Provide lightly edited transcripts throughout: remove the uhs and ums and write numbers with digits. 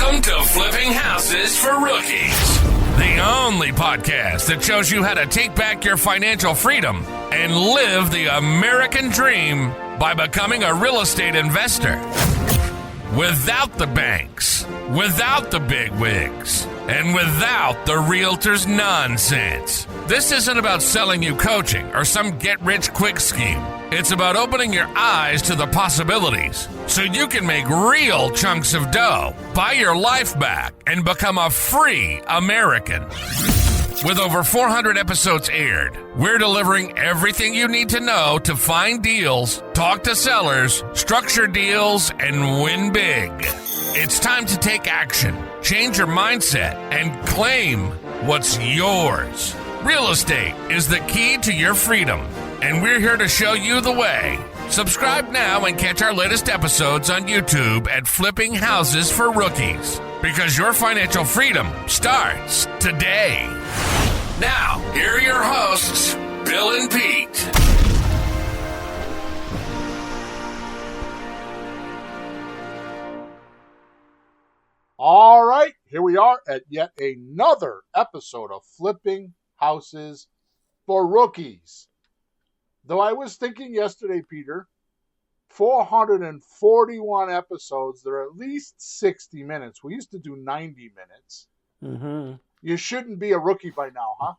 Welcome to Flipping Houses for Rookies, the only podcast that shows you how to take back your financial freedom and live the American dream by becoming a real estate investor. Without the banks, without the big wigs, and without the realtor's nonsense. This isn't about selling you coaching or some get-rich-quick scheme. It's about opening your eyes to the possibilities so you can make real chunks of dough, buy your life back, and become a free American. With over 400 episodes aired, we're delivering everything you need to know to find deals, talk to sellers, structure deals, and win big. It's time to take action, change your mindset, and claim what's yours. Real estate is the key to your freedom, and we're here to show you the way. Subscribe now and catch our latest episodes on YouTube at Flipping Houses for Rookies, because your financial freedom starts today. Now, here are your hosts, Bill and Pete. All right, here we are at yet another episode of Flipping Houses for Rookies. Though I was thinking yesterday, Peter, 441 episodes, they're at least 60 minutes. We used to do 90 minutes. Mm-hmm. You shouldn't be a rookie by now, huh?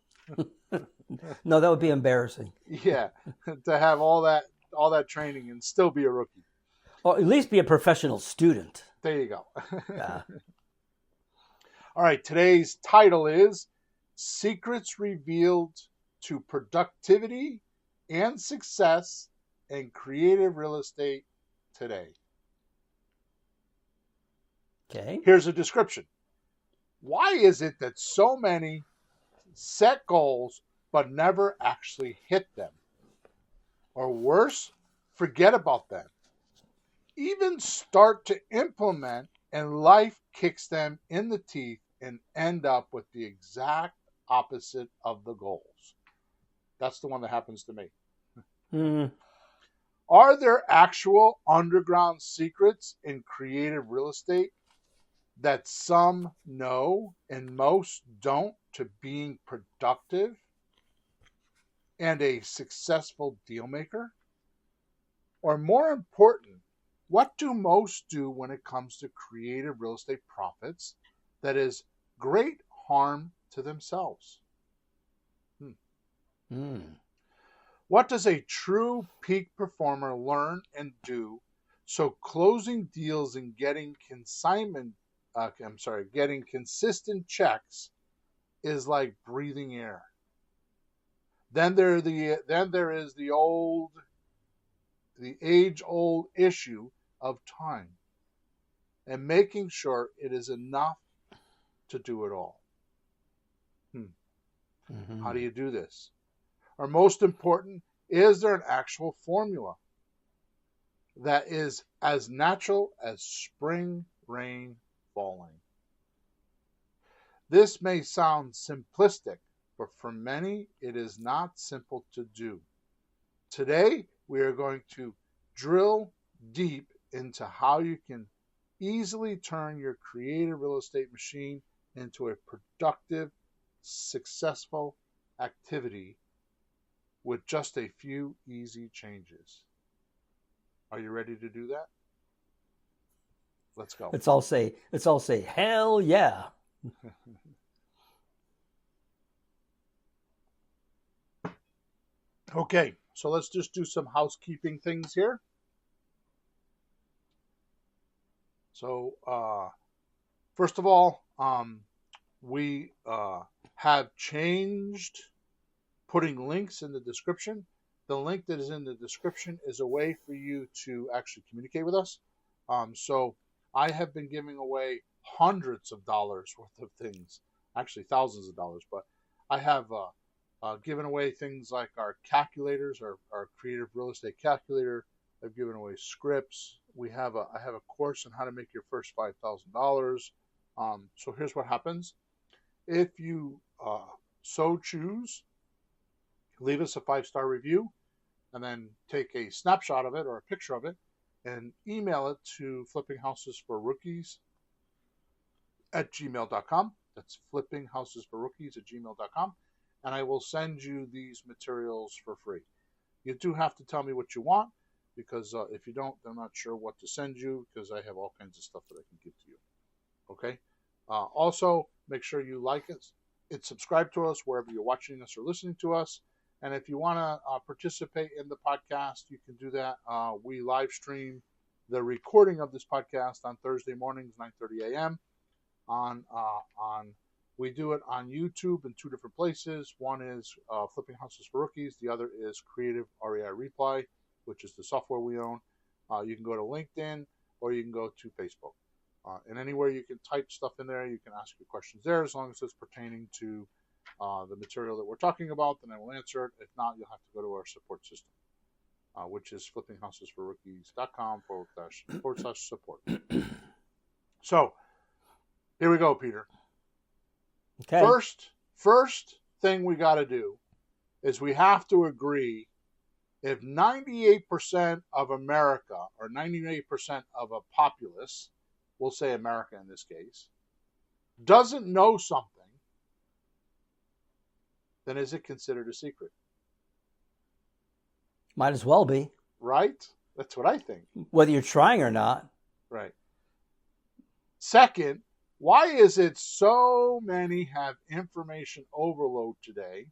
No, that would be embarrassing. Yeah, to have all that training and still be a rookie. Or at least be a professional student. There you go. Yeah. All right, today's title is Secrets Revealed to Productivity and Success in Creative Real Estate Today. Okay. Here's a description. Why is it that so many set goals but never actually hit them? Or worse, forget about them. Even start to implement and life kicks them in the teeth and end up with the exact opposite of the goals. That's the one that happens to me. Mm. Are there actual underground secrets in creative real estate that some know and most don't to being productive and a successful deal maker? Or more important, what do most do when it comes to creative real estate profits that is great harm to themselves? What does a true peak performer learn and do so closing deals and getting getting consistent checks is like breathing air? Then there is the age-old issue of time and making sure it is enough to do it all. Mm-hmm. How do you do this? Or most important, is there an actual formula that is as natural as spring rain falling? This may sound simplistic, but for many, it is not simple to do. Today, we are going to drill deep into how you can easily turn your creative real estate machine into a productive, successful activity with just a few easy changes. Are you ready to do that? Let's go. Let's all say, hell yeah. Okay, so let's just do some housekeeping things here. So, first of all, we have changed putting links in the description. The link that is in the description is a way for you to actually communicate with us. So I have been giving away hundreds of dollars worth of things, actually thousands of dollars, but I have given away things like our calculators, our creative real estate calculator. I've given away scripts. I have a course on how to make your first $5,000. So here's what happens. If you so choose, leave us a 5-star review and then take a snapshot of it or a picture of it and email it to flippinghousesforrookies at gmail.com. That's flippinghousesforrookies@gmail.com. And I will send you these materials for free. You do have to tell me what you want, because if you don't, I'm not sure what to send you, because I have all kinds of stuff that I can give to you. Okay? Also, make sure you like it and subscribe to us wherever you're watching us or listening to us. And if you want to participate in the podcast, you can do that. We live stream the recording of this podcast on Thursday mornings, 9:30 a.m. We do it on YouTube in two different places. One is Flipping Houses for Rookies. The other is Creative REI Reply, which is the software we own. You can go to LinkedIn or you can go to Facebook. And anywhere you can type stuff in there, you can ask your questions there, as long as it's pertaining to the material that we're talking about, then I will answer it. If not, you'll have to go to our support system, which is flippinghousesforrookies.com/support. So, here we go, Peter. Okay. First thing we got to do is we have to agree if 98% of America, or 98% of a populace, we'll say America in this case, doesn't know something, then is it considered a secret? Might as well be. Right? That's what I think. Whether you're trying or not. Right. Second, why is it so many have information overload today,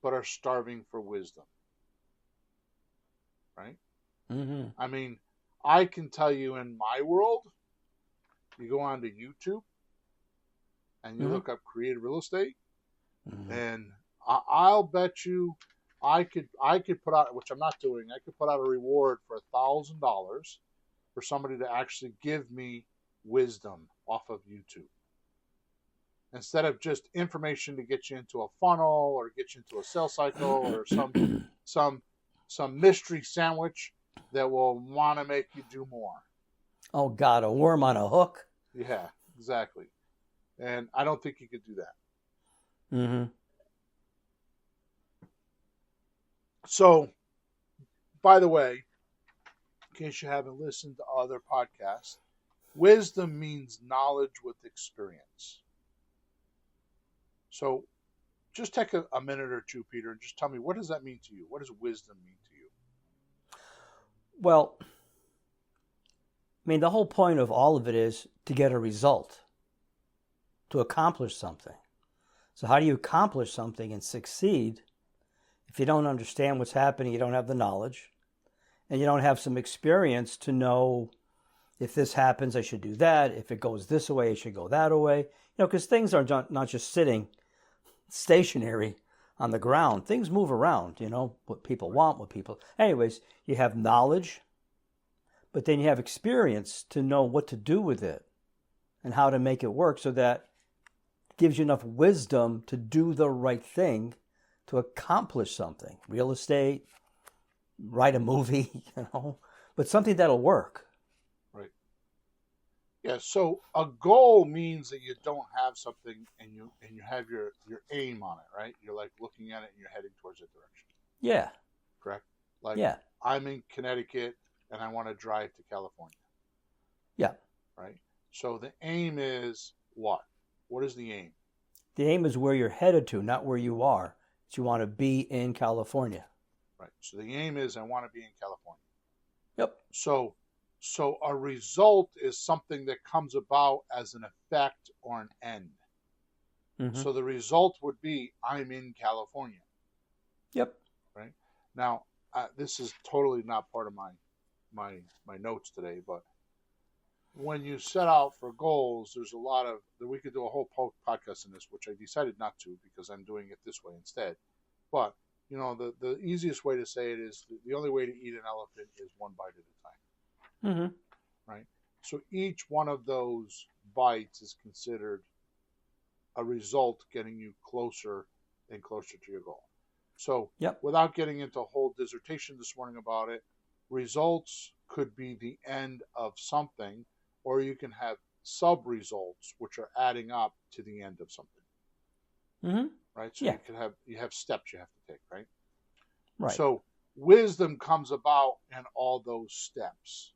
but are starving for wisdom? Right? Mm-hmm. I mean, I can tell you in my world, you go on to YouTube and you look up creative real estate, and I'll bet you I could put out, which I'm not doing, I could put out a reward for $1,000 for somebody to actually give me wisdom off of YouTube, instead of just information to get you into a funnel or get you into a sales cycle or some mystery sandwich that will want to make you do more. Oh God, a worm on a hook. Yeah, exactly. And I don't think you could do that. Mm-hmm. So, by the way, in case you haven't listened to other podcasts, wisdom means knowledge with experience. So, just take a minute or two, Peter, and just tell me, what does that mean to you? What does wisdom mean to you? Well, I mean, the whole point of all of it is to get a result, to accomplish something. So how do you accomplish something and succeed if you don't understand what's happening, you don't have the knowledge, and you don't have some experience to know if this happens, I should do that. If it goes this way, I should go that way. You know, because things are not just sitting stationary on the ground. Things move around, you know, what people want, what people... Anyways, you have knowledge, but then you have experience to know what to do with it and how to make it work, so that it gives you enough wisdom to do the right thing to accomplish something. Real estate, write a movie, you know, but something that'll work. Right. Yeah, so a goal means that you don't have something and you have your aim on it, right? You're like looking at it and you're heading towards a direction. Yeah. Correct? Like, yeah. I'm in Connecticut and I want to drive to California. Yeah. Right? So the aim is what? What is the aim? The aim is where you're headed to, not where you are. So you want to be in California. Right. So the aim is I want to be in California. Yep. So a result is something that comes about as an effect or an end. Mm-hmm. So the result would be I'm in California. Yep. Right. Now, this is totally not part of my notes today, but when you set out for goals, there's a lot of, we could do a whole podcast on this, which I decided not to because I'm doing it this way instead. But, you know, the easiest way to say it is the only way to eat an elephant is one bite at a time. Mm-hmm. Right? So each one of those bites is considered a result getting you closer and closer to your goal. So without getting into a whole dissertation this morning about it, results could be the end of something, or you can have sub-results, which are adding up to the end of something. Mm-hmm. Right? So you have steps you have to take, right? Right. So wisdom comes about in all those steps.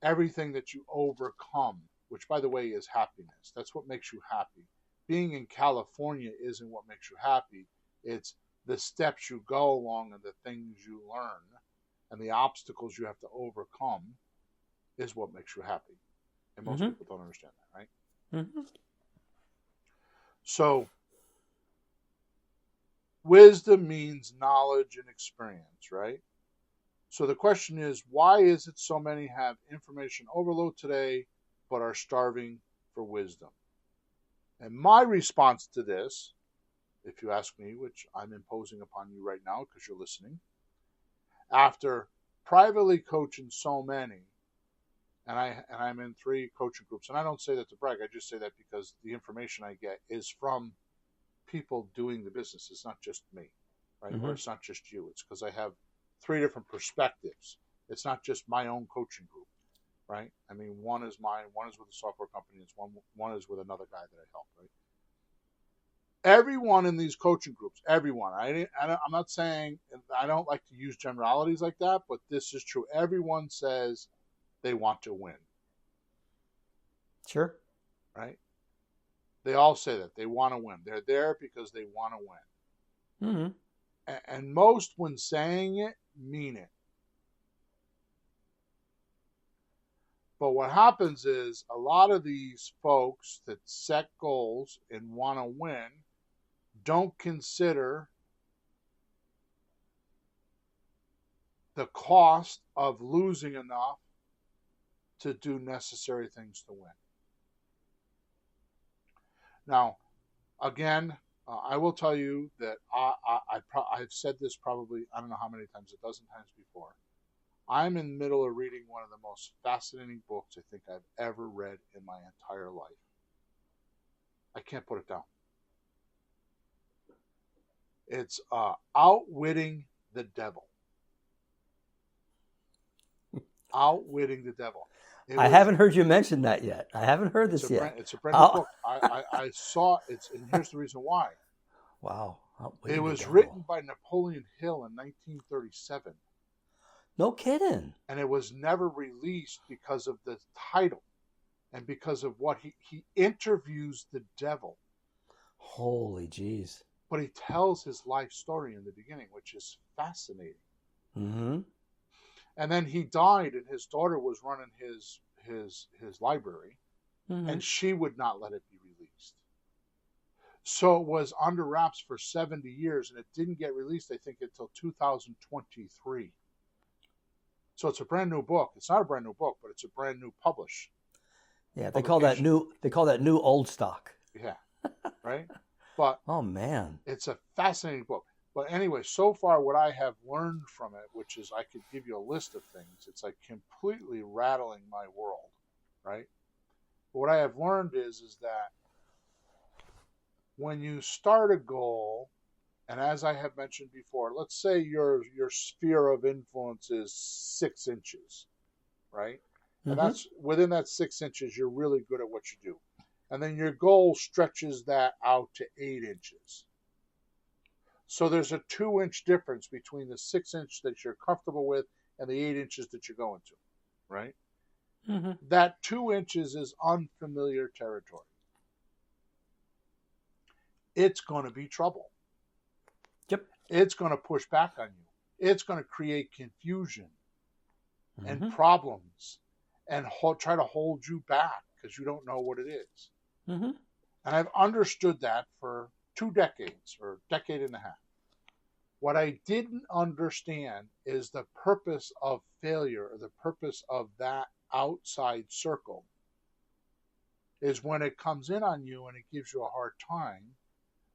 Everything that you overcome which, by the way, is happiness. That's what makes you happy. Being in California isn't what makes you happy. It's the steps you go along and the things you learn and the obstacles you have to overcome is what makes you happy. And most people don't understand that, right? So, wisdom means knowledge and experience, right? So the question is, why is it so many have information overload today but are starving for wisdom? And my response to this, if you ask me, which I'm imposing upon you right now because you're listening, after privately coaching so many, and I'm in 3 coaching groups, and I don't say that to brag, I just say that because the information I get is from people doing the business. It's not just me, right? Or it's not just you. It's because I have 3 different perspectives. It's not just my own coaching group, right? I mean, one is mine, one is with a software company, and one is with another guy that I help, right? Everyone in these coaching groups, everyone. I'm not saying, I don't like to use generalities like that, but this is true. Everyone says they want to win. Sure. Right? They all say that. They want to win. They're there because they want to win. And most, when saying it, mean it. But what happens is a lot of these folks that set goals and want to win don't consider the cost of losing enough to do necessary things to win. Now, again, I will tell you that I've said this probably, I don't know how many times, a dozen times before. I'm in the middle of reading one of the most fascinating books I think I've ever read in my entire life. I can't put it down. It's Outwitting the Devil. Outwitting the Devil. I haven't heard you mention that yet. I haven't heard this yet. It's a brand new book. I saw it, and here's the reason why. Wow. It was written by Napoleon Hill in 1937. No kidding. And it was never released because of the title and because of what he interviews the devil. Holy jeez. But he tells his life story in the beginning, which is fascinating. And then he died, and his daughter was running his library, and she would not let it be released. So it was under wraps for 70 years, and it didn't get released, I think, until 2023. So it's a brand new book. It's not a brand new book, but it's a brand new publish. Yeah, they call that new old stock. Yeah, right? But oh man, it's a fascinating book. But anyway, so far what I have learned from it, which is I could give you a list of things, it's like completely rattling my world, right? But what I have learned is that when you start a goal, and as I have mentioned before, let's say your sphere of influence is 6 inches, right? And that's within that 6 inches, you're really good at what you do. And then your goal stretches that out to 8 inches. So there's a 2-inch difference between the 6 inch that you're comfortable with and the 8 inches that you're going to, right? That 2 inches is unfamiliar territory. It's going to be trouble. Yep. It's going to push back on you. It's going to create confusion and problems and try to hold you back because you don't know what it is. And I've understood that for 2 decades or a decade and a half. What I didn't understand is the purpose of failure or the purpose of that outside circle is when it comes in on you and it gives you a hard time,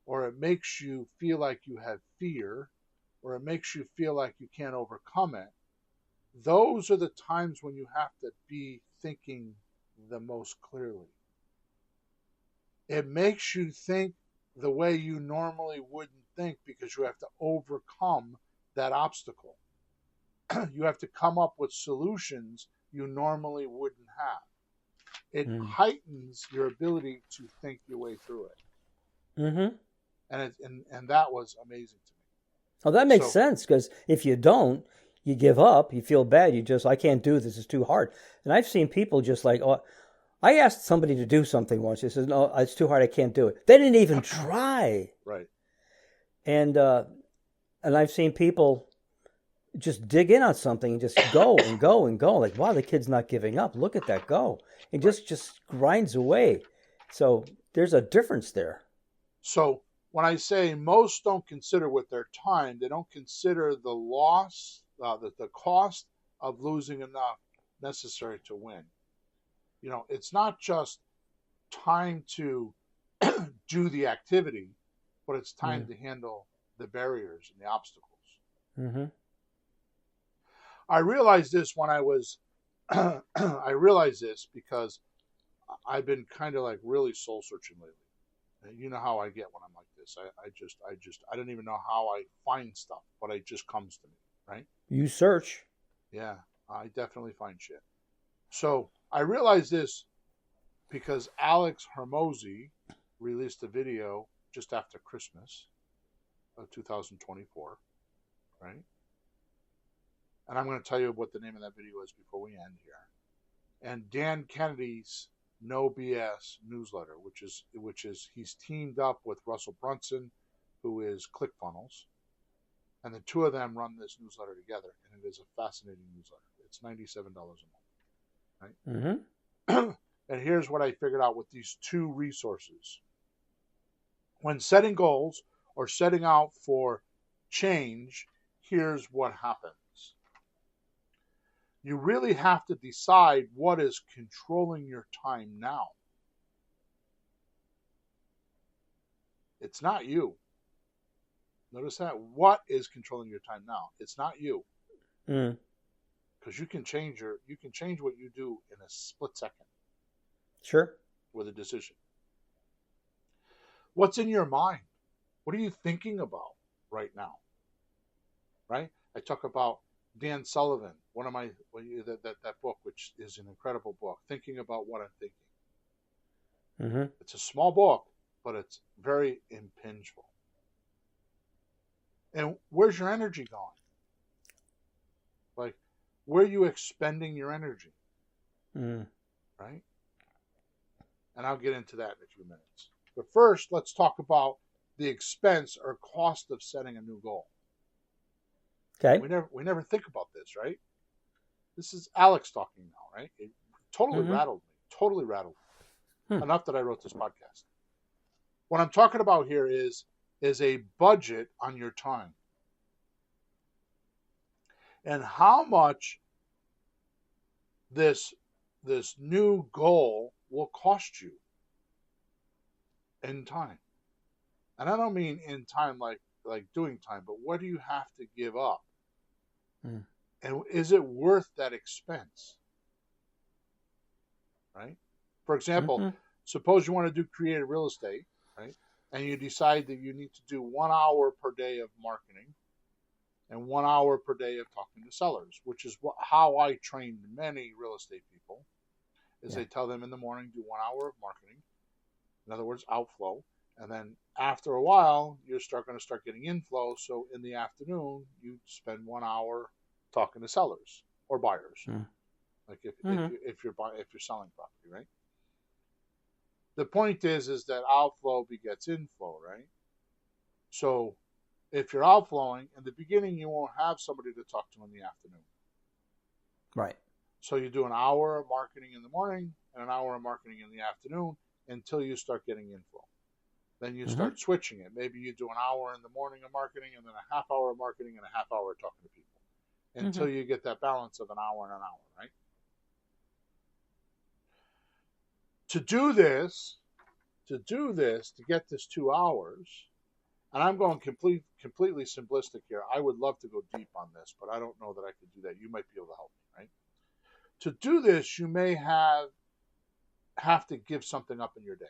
or it makes you feel like you have fear, or it makes you feel like you can't overcome it. Those are the times when you have to be thinking the most clearly. It makes you think the way you normally wouldn't think because you have to overcome that obstacle. You have to come up with solutions you normally wouldn't have. It heightens your ability to think your way through it. And that was amazing to me. Oh, that makes sense, because if you don't, you give up, you feel bad, I can't do this, it's too hard. And I've seen people just like, oh, I asked somebody to do something once. He says, "No, it's too hard. I can't do it." They didn't even try. Right. And I've seen people just dig in on something and just go and go and go. Like, wow, the kid's not giving up. Look at that go. And just grinds away. So there's a difference there. So when I say most don't consider with their time, they don't consider the loss, the cost of losing enough necessary to win. You know, it's not just time to do the activity, but it's time to handle the barriers and the obstacles. Mm-hmm. I realized this when I was, I realized this because I've been kind of like really soul searching lately. And you know how I get when I'm like this. I don't even know how I find stuff, but it just comes to me, right? You search. Yeah, I definitely find shit. So I realized this because Alex Hermosi released a video just after Christmas of 2024, right? And I'm going to tell you what the name of that video is before we end here. And Dan Kennedy's No BS newsletter, which is he's teamed up with Russell Brunson, who is ClickFunnels, and the two of them run this newsletter together, and it is a fascinating newsletter. It's $97 a month, right? Mm-hmm. And here's what I figured out with these two resources. When setting goals or setting out for change, here's what happens. You really have to decide what is controlling your time now. It's not you. Notice that. What is controlling your time now? It's not you. Because you can change what you do in a split second. Sure. With a decision. What's in your mind? What are you thinking about right now? Right? I talk about Dan Sullivan, one of my that book, which is an incredible book, Thinking About What I'm Thinking. Mm-hmm. It's a small book, but it's very impingeful. And where's your energy going? Like, where are you expending your energy? Right? And I'll get into that in a few minutes. But first, let's talk about the expense or cost of setting a new goal. Okay. We never think about this, right? This is Alex talking now, right? It totally rattled me. Totally rattled me. Enough that I wrote this podcast. What I'm talking about here is a budget on your time. And how much this new goal will cost you in time. And I don't mean in time like doing time, but what do you have to give up? And is it worth that expense? Right? For example, suppose you want to do creative real estate, right? And you decide that you need to do 1 hour per day of marketing and 1 hour per day of talking to sellers, which is how I train many real estate people, is they tell them in the morning, do 1 hour of marketing. In other words, outflow. And then after a while, you're going to start getting inflow. So in the afternoon, you spend 1 hour talking to sellers or buyers. Like if you're selling property, right? The point is that outflow begets inflow, right? So if you're outflowing, in the beginning, you won't have somebody to talk to in the afternoon. Right. So you do an hour of marketing in the morning and an hour of marketing in the afternoon until you start getting inflow. Then you start switching it. Maybe you do an hour in the morning of marketing and then a half hour of marketing and a half hour talking to people until you get that balance of an hour and an hour, right? To do this, to get this 2 hours, and I'm going completely simplistic here. I would love to go deep on this, but I don't know that I could do that. You might be able to help me, right? To do this, you may have to give something up in your day.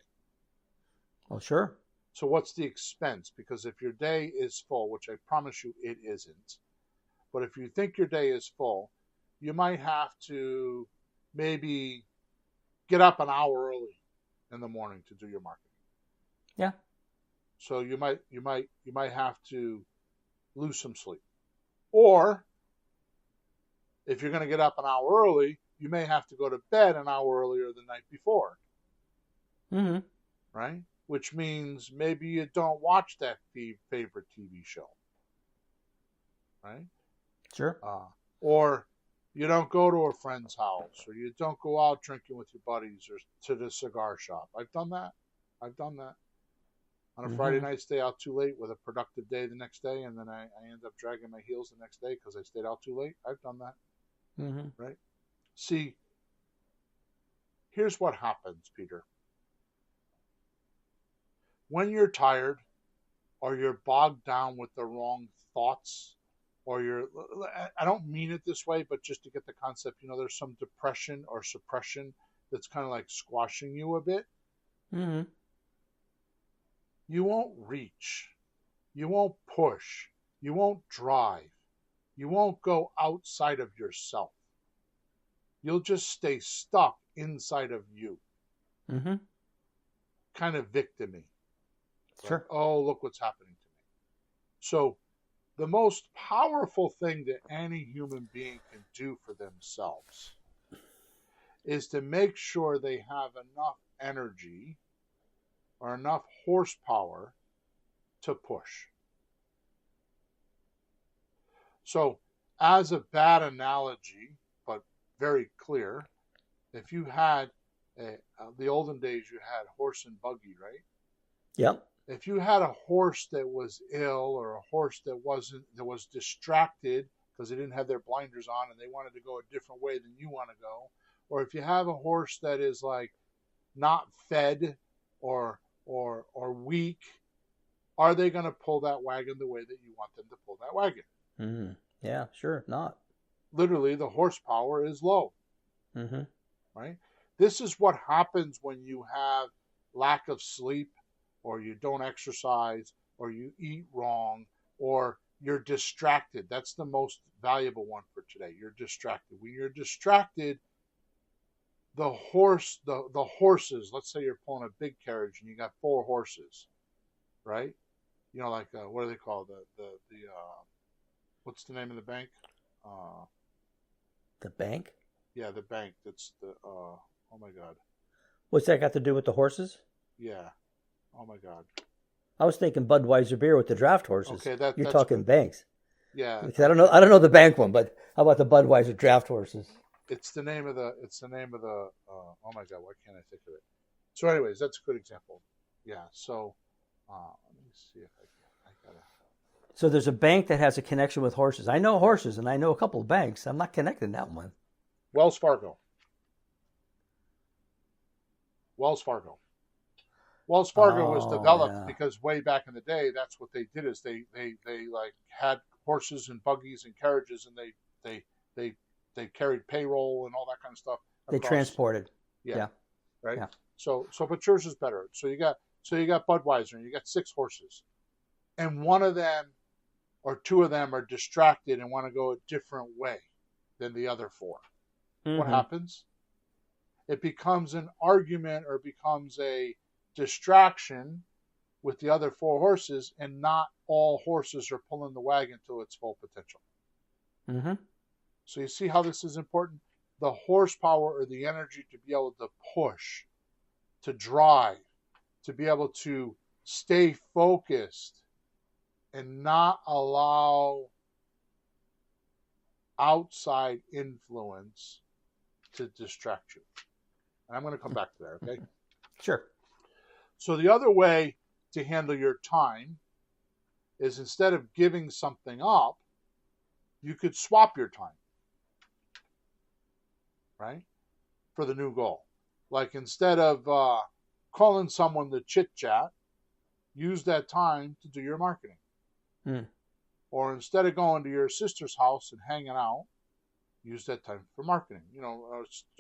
Well, sure. So what's the expense? Because if your day is full, which I promise you it isn't, but if you think your day is full, you might have to maybe get up an hour early in the morning to do your marketing. Yeah. So you might have to lose some sleep. Or if you're going to get up an hour early, you may have to go to bed an hour earlier the night before. Mm-hmm. Right? Which means maybe you don't watch that favorite TV show. Right? Sure. Or you don't go to a friend's house, or you don't go out drinking with your buddies or to the cigar shop. I've done that. On a Friday night, stay out too late with a productive day the next day, and then I end up dragging my heels the next day because I stayed out too late. I've done that. Right? See, here's what happens, Peter. When you're tired, or you're bogged down with the wrong thoughts, or I don't mean it this way, but just to get the concept, there's some depression or suppression that's kind of like squashing you a bit. Mm-hmm. You won't reach. You won't push. You won't drive. You won't go outside of yourself. You'll just stay stuck inside of you. Mm-hmm. Kind of victim-y. Sure. Like, oh, look what's happening to me. So the most powerful thing that any human being can do for themselves is to make sure they have enough energy or enough horsepower to push. So, as a bad analogy, but very clear, if you had the olden days, you had horse and buggy, right? Yep. If you had a horse that was ill, or a horse that was distracted because they didn't have their blinders on and they wanted to go a different way than you want to go, or if you have a horse that is like not fed or weak, are they going to pull that wagon the way that you want them to pull that wagon? Mm-hmm. Yeah, sure, not. Literally, the horsepower is low. Mm-hmm. Right? This is what happens when you have lack of sleep, or you don't exercise, or you eat wrong, or you're distracted. That's the most valuable one for today. You're distracted. When you're distracted, the horses, let's say you're pulling a big carriage and you got 4 horses, right? Like, what do they call the what's the name of the bank? The bank? Yeah, the bank. That's the, oh my God. What's that got to do with the horses? Yeah. Oh my God. I was thinking Budweiser beer with the draft horses. Okay, You're that's talking good. banks. Yeah. Because I don't know the bank one, but how about the Budweiser draft horses? It's the name of the, oh my God, why can't I think of it? So anyways, that's a good example. Yeah. So, let me see if I gotta. So there's a bank that has a connection with horses. I know horses, and I know a couple of banks. I'm not connecting that one. Wells Fargo. Wells Fargo was developed because way back in the day, that's what they did, is they like had horses and buggies and carriages, and they carried payroll and all that kind of stuff. They transported. Yeah. Right. Yeah. So but yours is better. So you got Budweiser, and you got 6 horses, and one of them or 2 of them are distracted and want to go a different way than the other 4. Mm-hmm. What happens? It becomes an argument, or becomes a distraction with the other 4 horses, and not all horses are pulling the wagon to its full potential. Mm-hmm. So you see how this is important? The horsepower, or the energy to be able to push, to drive, to be able to stay focused and not allow outside influence to distract you. And I'm going to come back to that, okay? Sure. So the other way to handle your time is, instead of giving something up, you could swap your time, right, for the new goal. Like, instead of calling someone to chit-chat, use that time to do your marketing. Mm. Or instead of going to your sister's house and hanging out, use that time for marketing.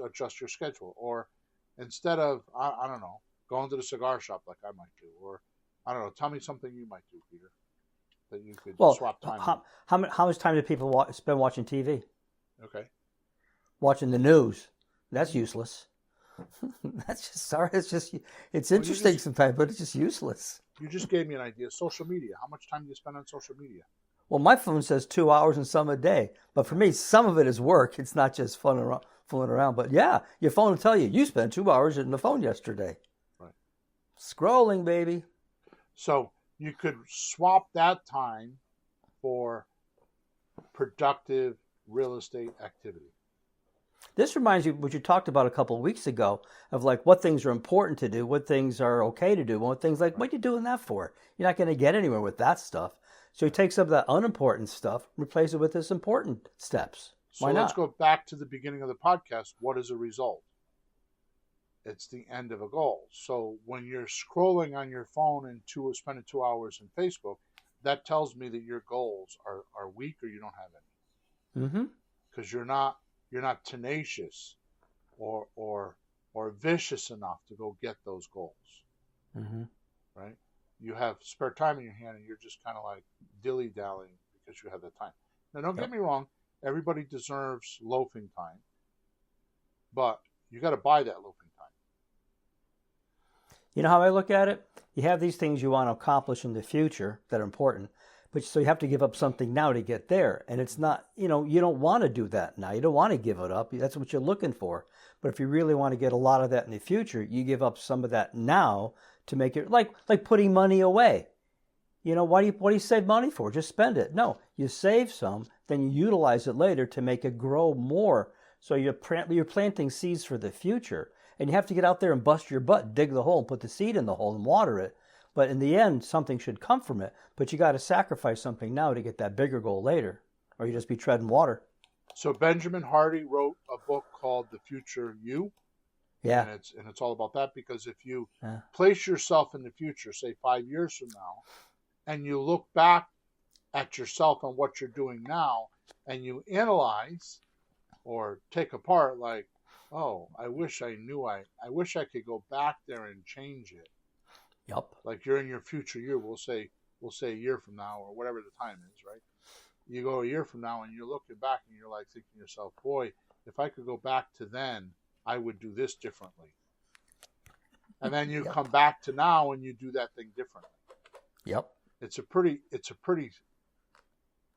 Adjust your schedule. Or instead of, I don't know, going to the cigar shop like I might do. Or, I don't know, tell me something you might do, Peter, that you could swap time. How much time do people spend watching TV? Okay. Watching the news. That's useless. It's interesting sometimes, but it's just useless. You just gave me an idea. Social media. How much time do you spend on social media? Well, my phone says 2 hours and some a day, but for me, some of it is work. It's not just fooling fooling around. But yeah, your phone will tell you, you spent 2 hours in the phone yesterday. Right. Scrolling, baby. So you could swap that time for productive real estate activity. This reminds you what you talked about a couple of weeks ago of like what things are important to do, what things are okay to do, what things like, what are you doing that for? You're not going to get anywhere with that stuff. So you take some of that unimportant stuff, replace it with this important steps. So Why not? let's go back to the beginning of the podcast. What is a result? It's the end of a goal. So when you're scrolling on your phone and spending 2 hours in Facebook, that tells me that your goals are weak or you don't have any. Mm-hmm. Because you're not tenacious or vicious enough to go get those goals. Mm-hmm. Right? You have spare time in your hand and you're just kind of like dilly-dallying because you have the time. Now, don't get me wrong. Everybody deserves loafing time. But you got to buy that loafing time. You know how I look at it? You have these things you want to accomplish in the future that are important, but so you have to give up something now to get there. And it's not, you don't want to do that now. You don't want to give it up. That's what you're looking for. But if you really want to get a lot of that in the future, you give up some of that now to make it like putting money away. What do you save money for? Just spend it. No, you save some, then you utilize it later to make it grow more. So you're planting seeds for the future. And you have to get out there and bust your butt, dig the hole, and put the seed in the hole and water it. But in the end, something should come from it. But you got to sacrifice something now to get that bigger goal later, or you just be treading water. So Benjamin Hardy wrote a book called The Future You. Yeah. And it's all about that, because if you place yourself in the future, say 5 years from now, and you look back at yourself and what you're doing now, and you analyze or take apart like, oh, I wish I could go back there and change it. Yep. Like you're in your future year, we'll say a year from now or whatever the time is, right? You go a year from now and you're looking back and you're like thinking to yourself, boy, if I could go back to then, I would do this differently. And then you come back to now and you do that thing differently. Yep. It's a pretty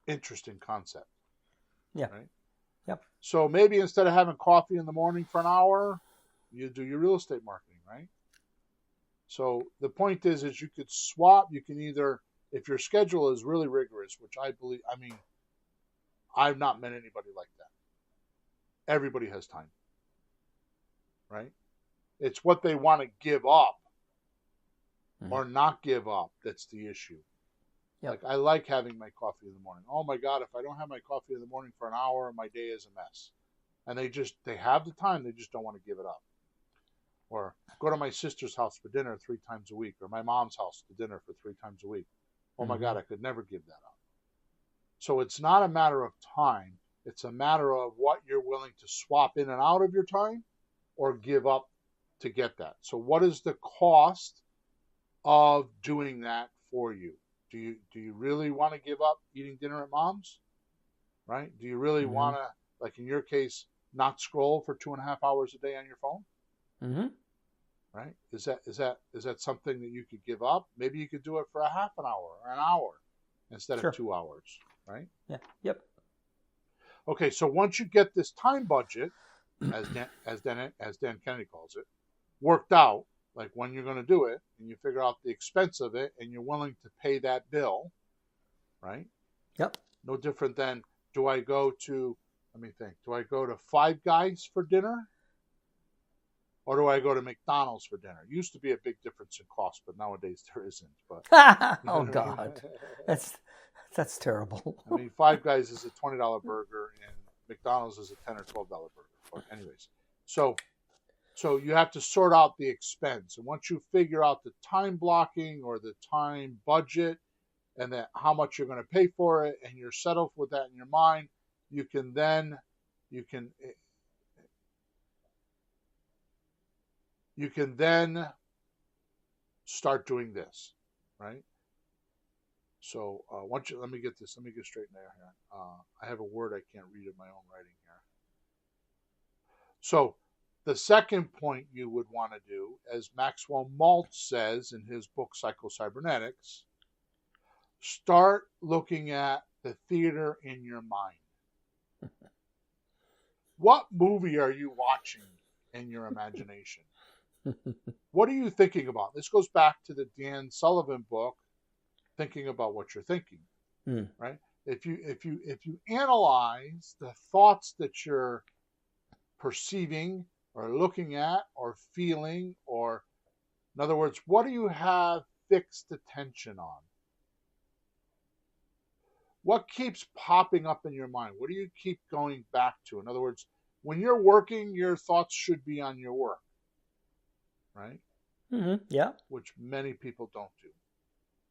interesting concept. Yeah. Right? Yep. So maybe instead of having coffee in the morning for an hour, you do your real estate marketing, right? So the point is you could swap. You can either, if your schedule is really rigorous, which I've not met anybody like that. Everybody has time, right? It's what they want to give up or not give up that's the issue. Yep. Like, I like having my coffee in the morning. Oh my God, if I don't have my coffee in the morning for an hour, my day is a mess. And they have the time, they just don't want to give it up. Or go to my sister's house for dinner 3 times a week, or my mom's house for dinner for 3 times a week. Oh my God, I could never give that up. So it's not a matter of time. It's a matter of what you're willing to swap in and out of your time or give up to get that. So what is the cost of doing that for you? Do you really want to give up eating dinner at mom's? Right? Do you really want to, like in your case, not scroll for 2.5 hours a day on your phone? Mm-hmm. Right? Is that something that you could give up? Maybe you could do it for a half an hour or an hour instead of 2 hours. Right? Yeah. Yep. Okay, so once you get this time budget, as Dan Kennedy calls it, worked out, like when you're going to do it, and you figure out the expense of it, and you're willing to pay that bill, right? Yep. No different than, do I go to Five Guys for dinner? Or do I go to McDonald's for dinner? It used to be a big difference in cost, but nowadays there isn't. But oh God, that's terrible. I mean, Five Guys is a $20 burger, and McDonald's is a $10 or $12 burger. But anyways, so you have to sort out the expense, and once you figure out the time blocking or the time budget, and that how much you're going to pay for it, and you're settled with that in your mind, you can then start doing this, right? So let me get straight in there here. I have a word I can't read in my own writing here. So the second point you would want to do, as Maxwell Maltz says in his book Psycho-Cybernetics, start looking at the theater in your mind. What movie are you watching in your imagination? What are you thinking about? This goes back to the Dan Sullivan book, Thinking About What You're Thinking, right? If you analyze the thoughts that you're perceiving or looking at or feeling, or in other words, what do you have fixed attention on? What keeps popping up in your mind? What do you keep going back to? In other words, when you're working, your thoughts should be on your work, right? Yeah. Which many people don't do.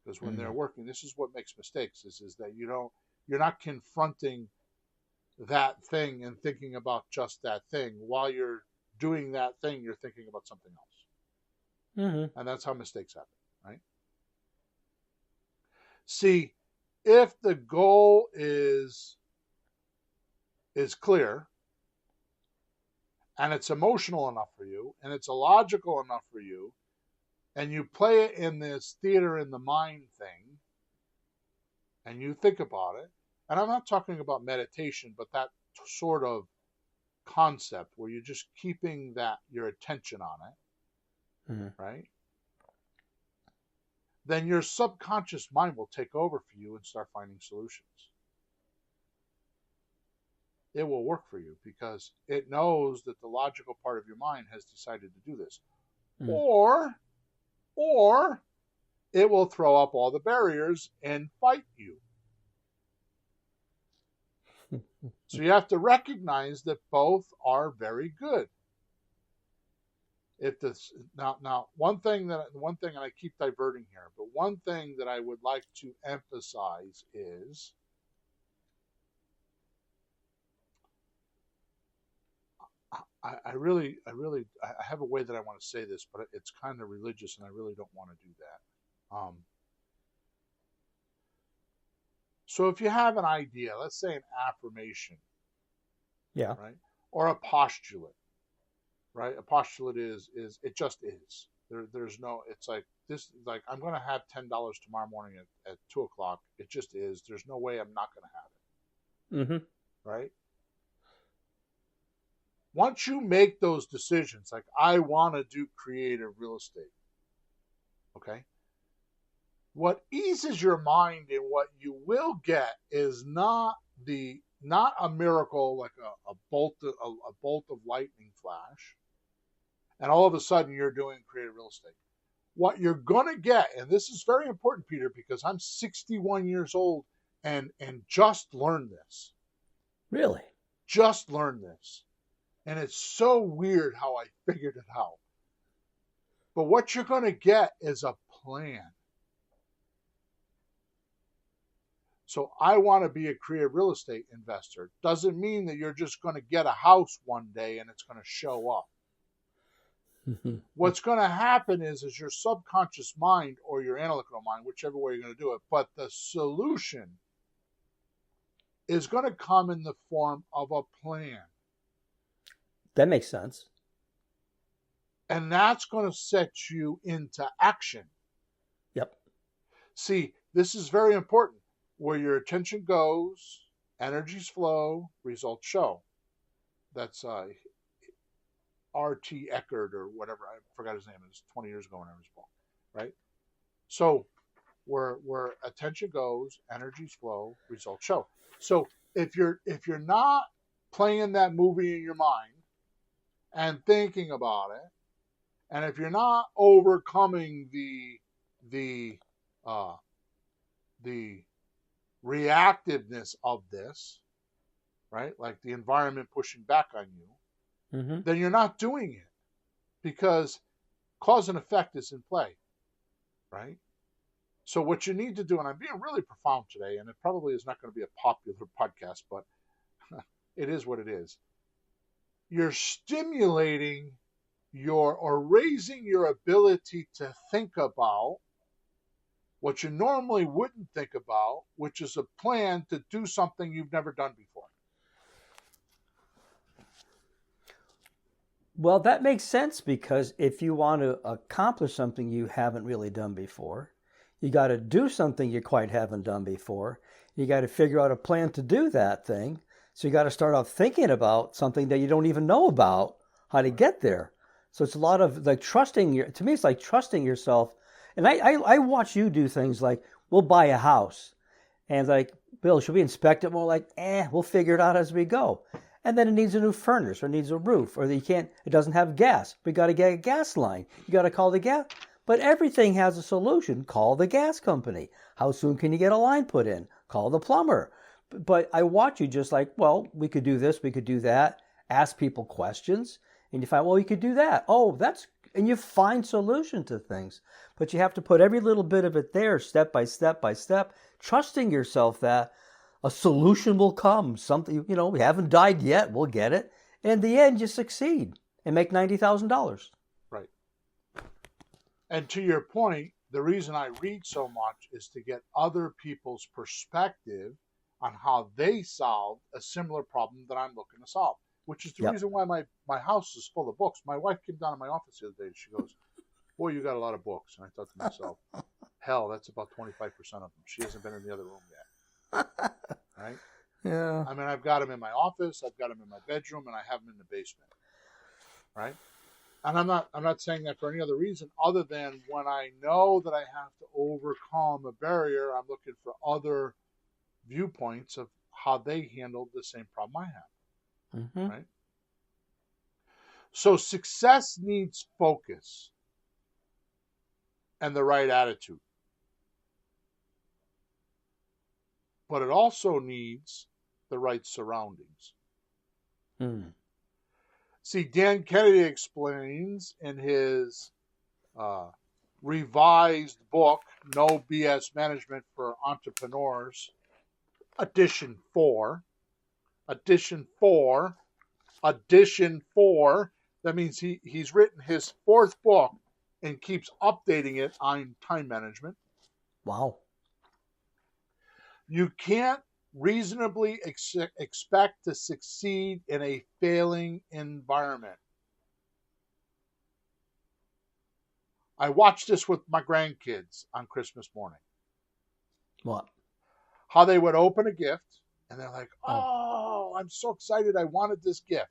Because when they're working, this is what makes mistakes, is that you're not confronting that thing and thinking about just that thing. While you're doing that thing, you're thinking about something else. And that's how mistakes happen, right? See, if the goal is clear, and it's emotional enough for you, and it's illogical enough for you, and you play it in this theater in the mind thing, and you think about it, and I'm not talking about meditation, but that sort of concept where you're just keeping your attention on it, right? Then your subconscious mind will take over for you and start finding solutions. It will work for you because it knows that the logical part of your mind has decided to do this. Or it will throw up all the barriers and fight you. So you have to recognize that both are very good. If this now one thing, and I keep diverting here, but one thing that I would like to emphasize is I have a way that I want to say this, but it's kind of religious, and I really don't want to do that. So if you have an idea, let's say an affirmation, right, or a postulate, right? A postulate is it just is. There's no. It's like this. Like I'm going to have $10 tomorrow morning at 2:00. It just is. There's no way I'm not going to have it. Right. Once you make those decisions, like I want to do creative real estate, okay, what eases your mind and what you will get is not a miracle like a bolt of lightning flash, and all of a sudden you're doing creative real estate. What you're gonna get, and this is very important, Peter, because I'm 61 years old and just learned this. Really? Just learned this. And it's so weird how I figured it out. But what you're going to get is a plan. So I want to be a creative real estate investor. Doesn't mean that you're just going to get a house one day and it's going to show up. What's going to happen is your subconscious mind or your analytical mind, whichever way you're going to do it, but the solution is going to come in the form of a plan. That makes sense. And that's going to set you into action. Yep. See, this is very important. Where your attention goes, energies flow, results show. That's R.T. Eckert or whatever. I forgot his name. It was 20 years ago when I was born. Right? So where attention goes, energies flow, results show. So if you're not playing that movie in your mind, and thinking about it, and if you're not overcoming the reactiveness of this, right, like the environment pushing back on you, then you're not doing it, because cause and effect is in play, right? So what you need to do, and I'm being really profound today, and it probably is not going to be a popular podcast, but it is what it is. You're stimulating or raising your ability to think about what you normally wouldn't think about, which is a plan to do something you've never done before. Well, that makes sense, because if you want to accomplish something you haven't really done before, you got to do something you quite haven't done before. You got to figure out a plan to do that thing. So you got to start off thinking about something that you don't even know about how to get there. So it's a lot of like to me, it's like trusting yourself. And I watch you do things like, we'll buy a house and like, Bill, should we inspect it? We're like, we'll figure it out as we go. And then it needs a new furnace or needs a roof or it doesn't have gas. We got to get a gas line. You got to call the gas. But everything has a solution. Call the gas company. How soon can you get a line put in? Call the plumber. But I watch you just like, well, we could do this, we could do that. Ask people questions. And you find, well, you could do that. And you find solution to things. But you have to put every little bit of it there, step by step by step, trusting yourself that a solution will come. Something, we haven't died yet. We'll get it. And in the end, you succeed and make $90,000. Right. And to your point, the reason I read so much is to get other people's perspective on how they solved a similar problem that I'm looking to solve, which is the reason why my house is full of books. My wife came down to my office the other day. She goes, boy, you got a lot of books. And I thought to myself, hell, that's about 25% of them. She hasn't been in the other room yet. Right? Yeah. I mean, I've got them in my office, I've got them in my bedroom, and I have them in the basement. Right? And I'm not saying that for any other reason other than when I know that I have to overcome a barrier, I'm looking for other viewpoints of how they handled the same problem I have. Mm-hmm. Right? So success needs focus and the right attitude. But it also needs the right surroundings. See, Dan Kennedy explains in his revised book, No BS Management for Entrepreneurs, Edition 4. That means he's written his fourth book and keeps updating it on time management. Wow. You can't reasonably expect to succeed in a failing environment. I watched this with my grandkids on Christmas morning. What? How they would open a gift and they're like, oh, I'm so excited. I wanted this gift.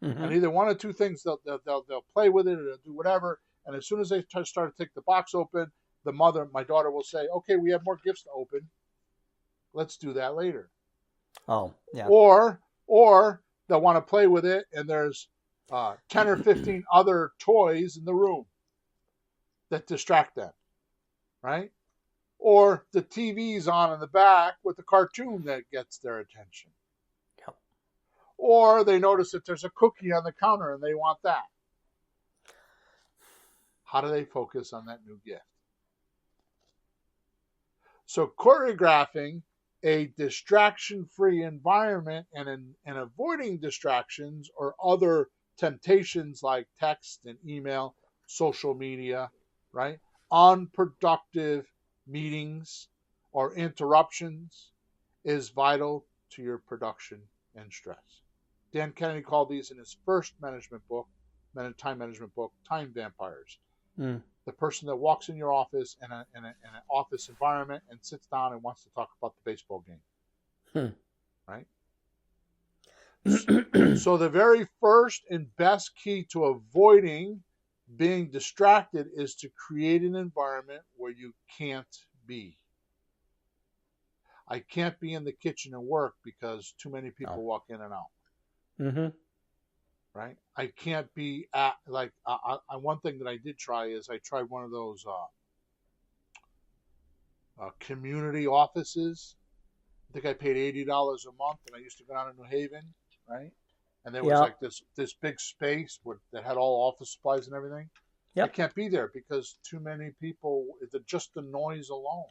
Mm-hmm. And either one or two things, they'll play with it or they'll do whatever. And as soon as they start to take the box open, my daughter will say, okay, we have more gifts to open. Let's do that later. Oh, yeah. Or they'll want to play with it, and there's 10 or 15 other toys in the room that distract them, right? Or the TV's on in the back with the cartoon that gets their attention. Yep. Or they notice that there's a cookie on the counter and they want that. How do they focus on that new gift? So choreographing a distraction-free environment and avoiding distractions or other temptations like text and email, social media, right? Unproductive meetings or interruptions is vital to your production and stress. Dan Kennedy called these in his first time management book, Time Vampires. The person that walks in your office in an office environment and sits down and wants to talk about the baseball game. Right? So the very first and best key to avoiding being distracted is to create an environment where you can't be. I can't be in the kitchen and work because too many people walk in and out. Mm-hmm. Right? I can't be one thing that I did try is I tried one of those community offices. I think I paid $80 a month, and I used to go down to New Haven, right? And there was like this big space that had all office supplies and everything. Yep. I can't be there because too many people. Just the noise alone.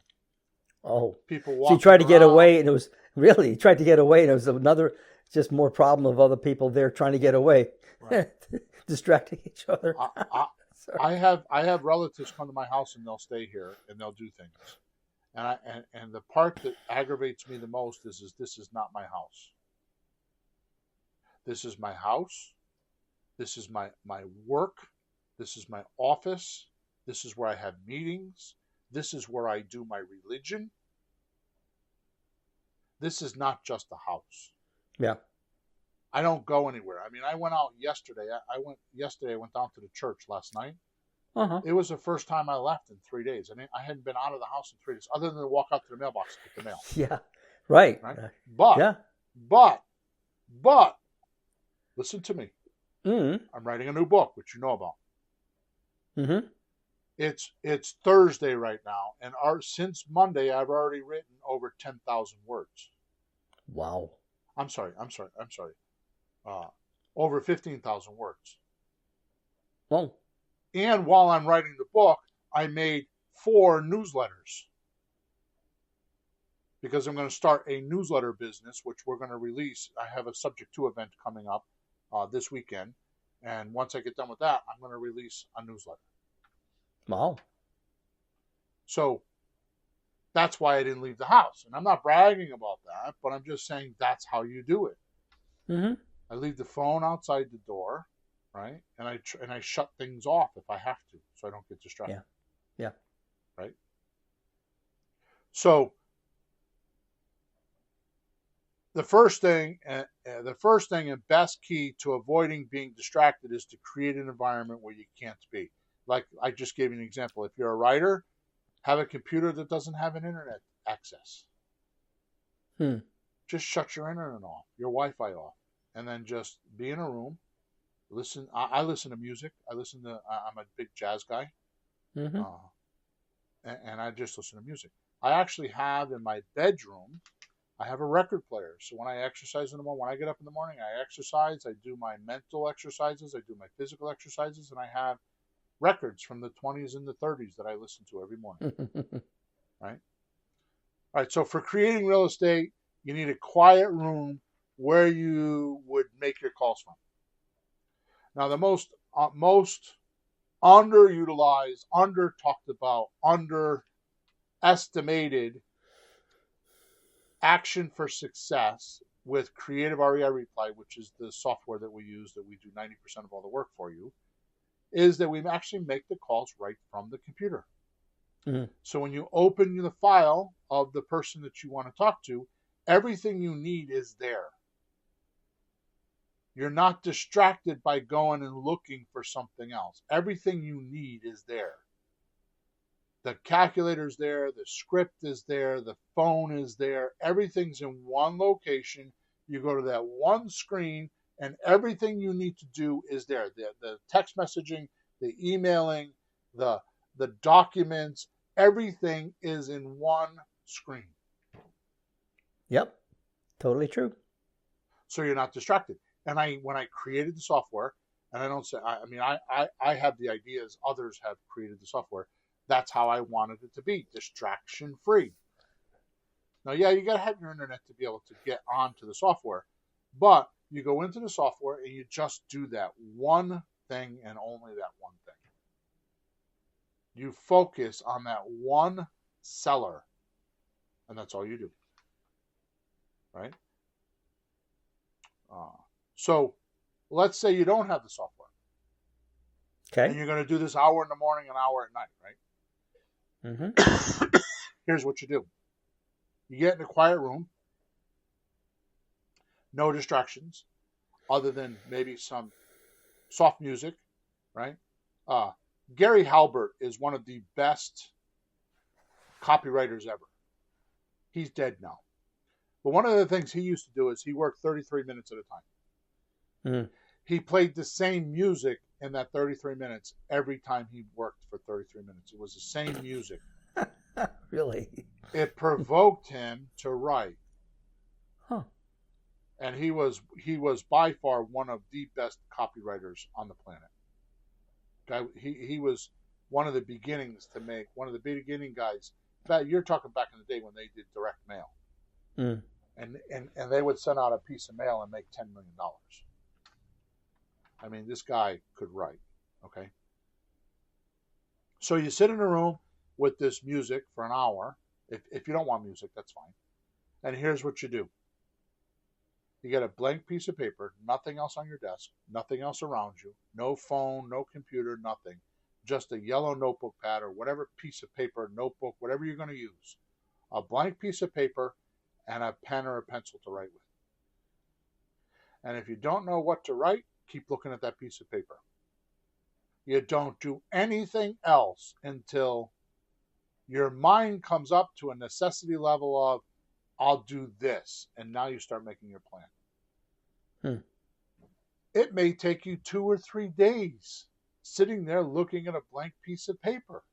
Oh, people. So you tried to get away, and you tried to get away, and it was another. Just more problem of other people there trying to get away, right. Distracting each other. I have relatives come to my house and they'll stay here and they'll do things, and the part that aggravates me the most is this is not my house. This is my house. This is my work. This is my office. This is where I have meetings. This is where I do my religion. This is not just a house. Yeah. I don't go anywhere. I mean, I went out yesterday. I went down to the church last night. Uh-huh. It was the first time I left in 3 days. I mean, I hadn't been out of the house in 3 days, other than to walk out to the mailbox to get the mail. Yeah. Right. Right. But, Yeah. but, listen to me. Mm-hmm. I'm writing a new book, which you know about. Mm-hmm. It's Thursday right now, and since Monday, I've already written over 10,000 words. Wow. I'm sorry. Over 15,000 words. Well. And while I'm writing the book, I made 4 newsletters. Because I'm going to start a newsletter business, which we're going to release. I have a Subject 2 event coming up this weekend. And once I get done with that, I'm going to release a newsletter. Wow. So that's why I didn't leave the house. And I'm not bragging about that, but I'm just saying that's how you do it. Mm-hmm. I leave the phone outside the door, right? And I shut things off if I have to, so I don't get distracted. Yeah. Yeah. Right? So the first thing and best key to avoiding being distracted is to create an environment where you can't be. Like I just gave you an example. If you're a writer, have a computer that doesn't have an internet access. Just shut your internet off, your Wi-Fi off, and then just be in a room. Listen. I listen to music. I'm a big jazz guy, Mm-hmm. and I just listen to music. I actually have in my bedroom, I have a record player. So when I exercise in the morning, when I get up in the morning, I exercise. I do my mental exercises. I do my physical exercises, and I have records from the 20s and the 30s that I listen to every morning. Right? All right. So for creating real estate, you need a quiet room where you would make your calls from. Now, the most underutilized, under-talked about, underestimated action for success with Creative REI Reply, which is the software that we use that we do 90% of all the work for you, is that we actually make the calls right from the computer. Mm-hmm. So when you open the file of the person that you want to talk to, everything you need is there. You're not distracted by going and looking for something else. Everything you need is there. The calculator's there, the script is there, the phone is there. Everything's in one location. You go to that one screen, and everything you need to do is there. The text messaging, the emailing, the documents, everything is in one screen. Yep. Totally true. So you're not distracted. And when I created the software, and I don't say, I have the ideas, others have created the software. That's how I wanted it to be, distraction free. Now, yeah, you got to have your internet to be able to get onto the software, but you go into the software and you just do that one thing and only that one thing. You focus on that one seller, and that's all you do. Right? So let's say you don't have the software. Okay. And you're going to do this hour in the morning, an hour at night, right? Mm-hmm. Here's what you do. You get in a quiet room, no distractions, other than maybe some soft music, right? Gary Halbert is one of the best copywriters ever. He's dead now. But one of the things he used to do is he worked 33 minutes at a time. Mm. He played the same music in that 33 minutes every time he worked for 33 minutes. It was the same music. Really? It provoked him to write. Huh. And he was by far one of the best copywriters on the planet. He was one of the beginning guys. You're talking back in the day when they did direct mail. Mm. And they would send out a piece of mail and make $10 million. I mean, this guy could write, okay? So you sit in a room with this music for an hour. If you don't want music, that's fine. And here's what you do. You get a blank piece of paper, nothing else on your desk, nothing else around you, no phone, no computer, nothing. Just a yellow notebook pad or whatever piece of paper, notebook, whatever you're going to use. A blank piece of paper and a pen or a pencil to write with. And if you don't know what to write, keep looking at that piece of paper. You don't do anything else until your mind comes up to a necessity level of, I'll do this. And now you start making your plan. It may take you 2 or 3 days sitting there looking at a blank piece of paper.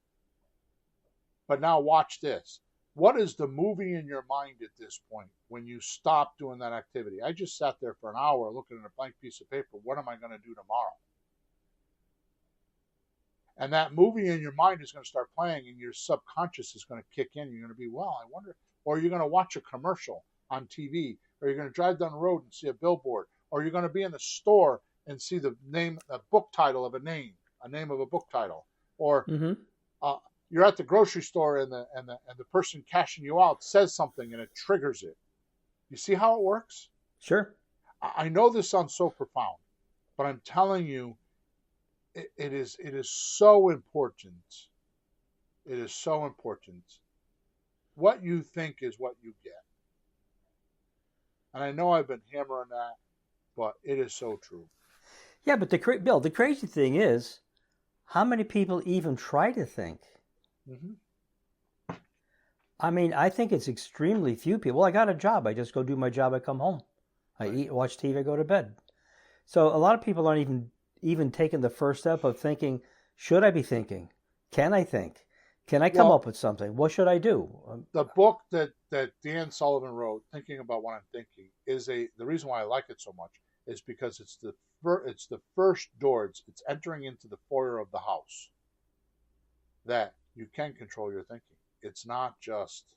But now watch this. What is the movie in your mind at this point when you stop doing that activity? I just sat there for an hour looking at a blank piece of paper. What am I going to do tomorrow? And that movie in your mind is going to start playing, and your subconscious is going to kick in. You're going to be, well, I wonder. Or you're going to watch a commercial on TV, or you're going to drive down the road and see a billboard, or you're going to be in the store and see the name, a book title of a name of a book title, or you're at the grocery store and the person cashing you out says something and it triggers it. You see how it works? Sure. I know this sounds so profound, but I'm telling you, it is so important. It is so important. What you think is what you get. And I know I've been hammering that, but it is so true. Yeah, but Bill, the crazy thing is, how many people even try to think? Mm-hmm. I mean, I think it's extremely few people. Well, I got a job. I just go do my job. I come home. I eat, watch TV, I go to bed. So a lot of people aren't even taking the first step of thinking, should I be thinking? Can I think? Can I come up with something? What should I do? The book that Dan Sullivan wrote, Thinking About What I'm Thinking, is the reason why I like it so much is because it's the first door. It's entering into the foyer of the house that you can control your thinking. It's not just,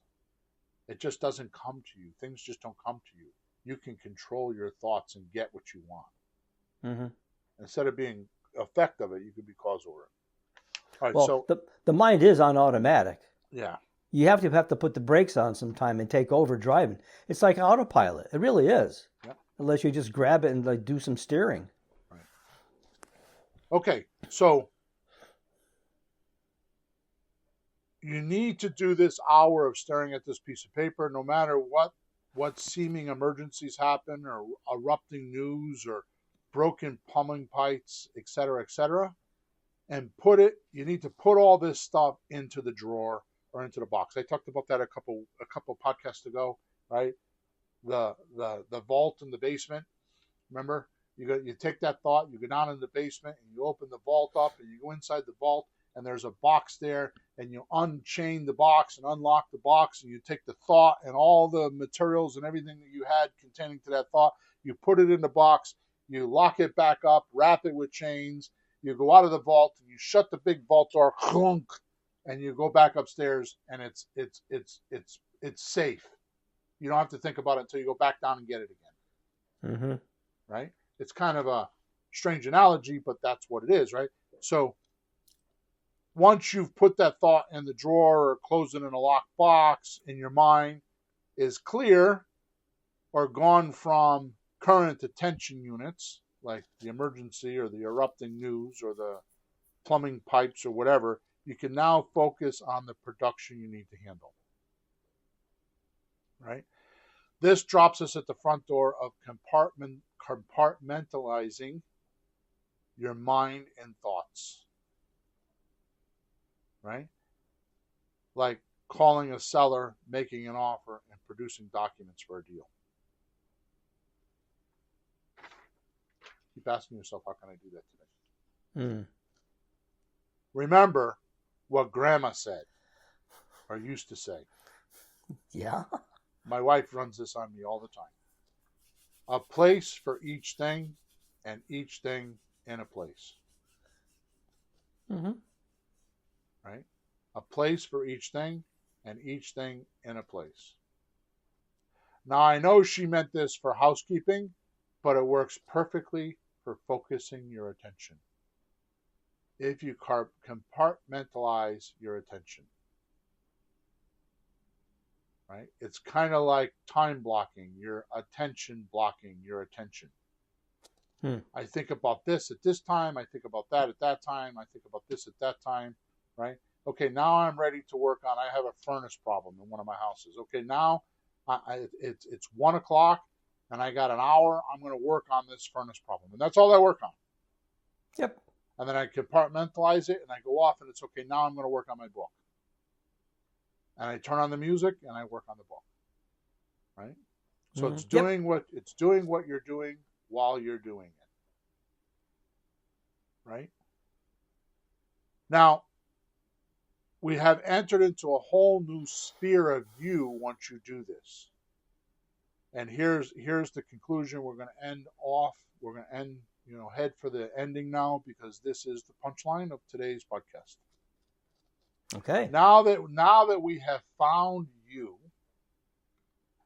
it just doesn't come to you. Things just don't come to you. You can control your thoughts and get what you want. Mm-hmm. Instead of being effect of it, you could be cause over it. All right, well, so the mind is on automatic. Yeah. You have to put the brakes on sometime and take over driving. It's like autopilot. It really is. Yep. Unless you just grab it and like do some steering. Right. Okay, so you need to do this hour of staring at this piece of paper, no matter what seeming emergencies happen, or erupting news, or broken plumbing pipes, etc., and you need to put all this stuff into the drawer or into the box. I talked about that a couple podcasts ago, right? The vault in the basement. Remember, you take that thought, you go down in the basement, and you open the vault up, and you go inside the vault, and there's a box there, and you unchain the box and unlock the box, and you take the thought and all the materials and everything that you had containing to that thought, you put it in the box, you lock it back up, wrap it with chains, you go out of the vault, and you shut the big vault door, clunk, and you go back upstairs, and it's safe. You don't have to think about it until you go back down and get it again. Mm-hmm. Right? It's kind of a strange analogy, but that's what it is, right? So once you've put that thought in the drawer or closed it in a locked box, and your mind is clear or gone from current attention units, like the emergency or the erupting news or the plumbing pipes or whatever, you can now focus on the production you need to handle. Right? This drops us at the front door of compartmentalizing your mind and thoughts. Right? Like calling a seller, making an offer, and producing documents for a deal. Keep asking yourself, how can I do that today? Remember what Grandma said, or used to say. Yeah. My wife runs this on me all the time. A place for each thing, and each thing in a place. Mm-hmm. Right? A place for each thing, and each thing in a place. Now, I know she meant this for housekeeping, but it works perfectly for focusing your attention. If you compartmentalize your attention. Right? It's kind of like time blocking, your attention blocking your attention. I think about this at this time, I think about that at that time, I think about this at that time, right? Okay, now I'm ready to work on, I have a furnace problem in one of my houses. Okay, now it's 1 o'clock, and I got an hour, I'm going to work on this furnace problem. And that's all I work on. Yep. And then I compartmentalize it and I go off and it's okay, now I'm going to work on my book. And I turn on the music and I work on the book. Right? So it's doing what you're doing while you're doing it. Right? Now, we have entered into a whole new sphere of you once you do this. And here's the conclusion. We're going to end off. We're going to end, head for the ending now, because this is the punchline of today's podcast. Okay. Now that we have found you,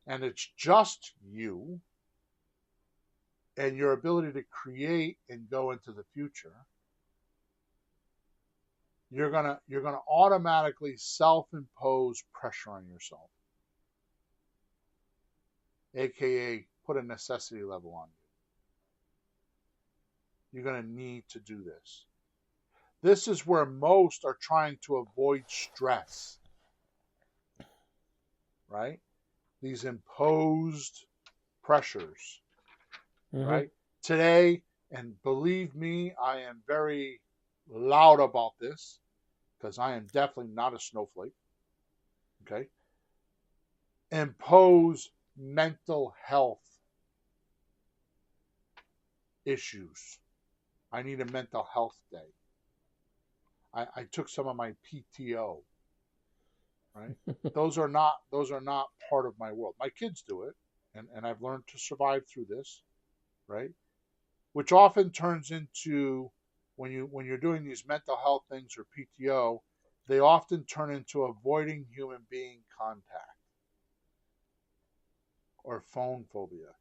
and it's just you and your ability to create and go into the future, you're gonna automatically self-impose pressure on yourself, aka put a necessity level on you. You're gonna need to do this. This is where most are trying to avoid stress, right? These imposed pressures, right? Today, and believe me, I am very loud about this, because I am definitely not a snowflake. Okay? Impose mental health issues. I need a mental health day. I took some of my PTO. Right? Those are not part of my world. My kids do it, and I've learned to survive through this, right? Which often turns into, when you're doing these mental health things or PTO, they often turn into avoiding human being contact or phone phobia,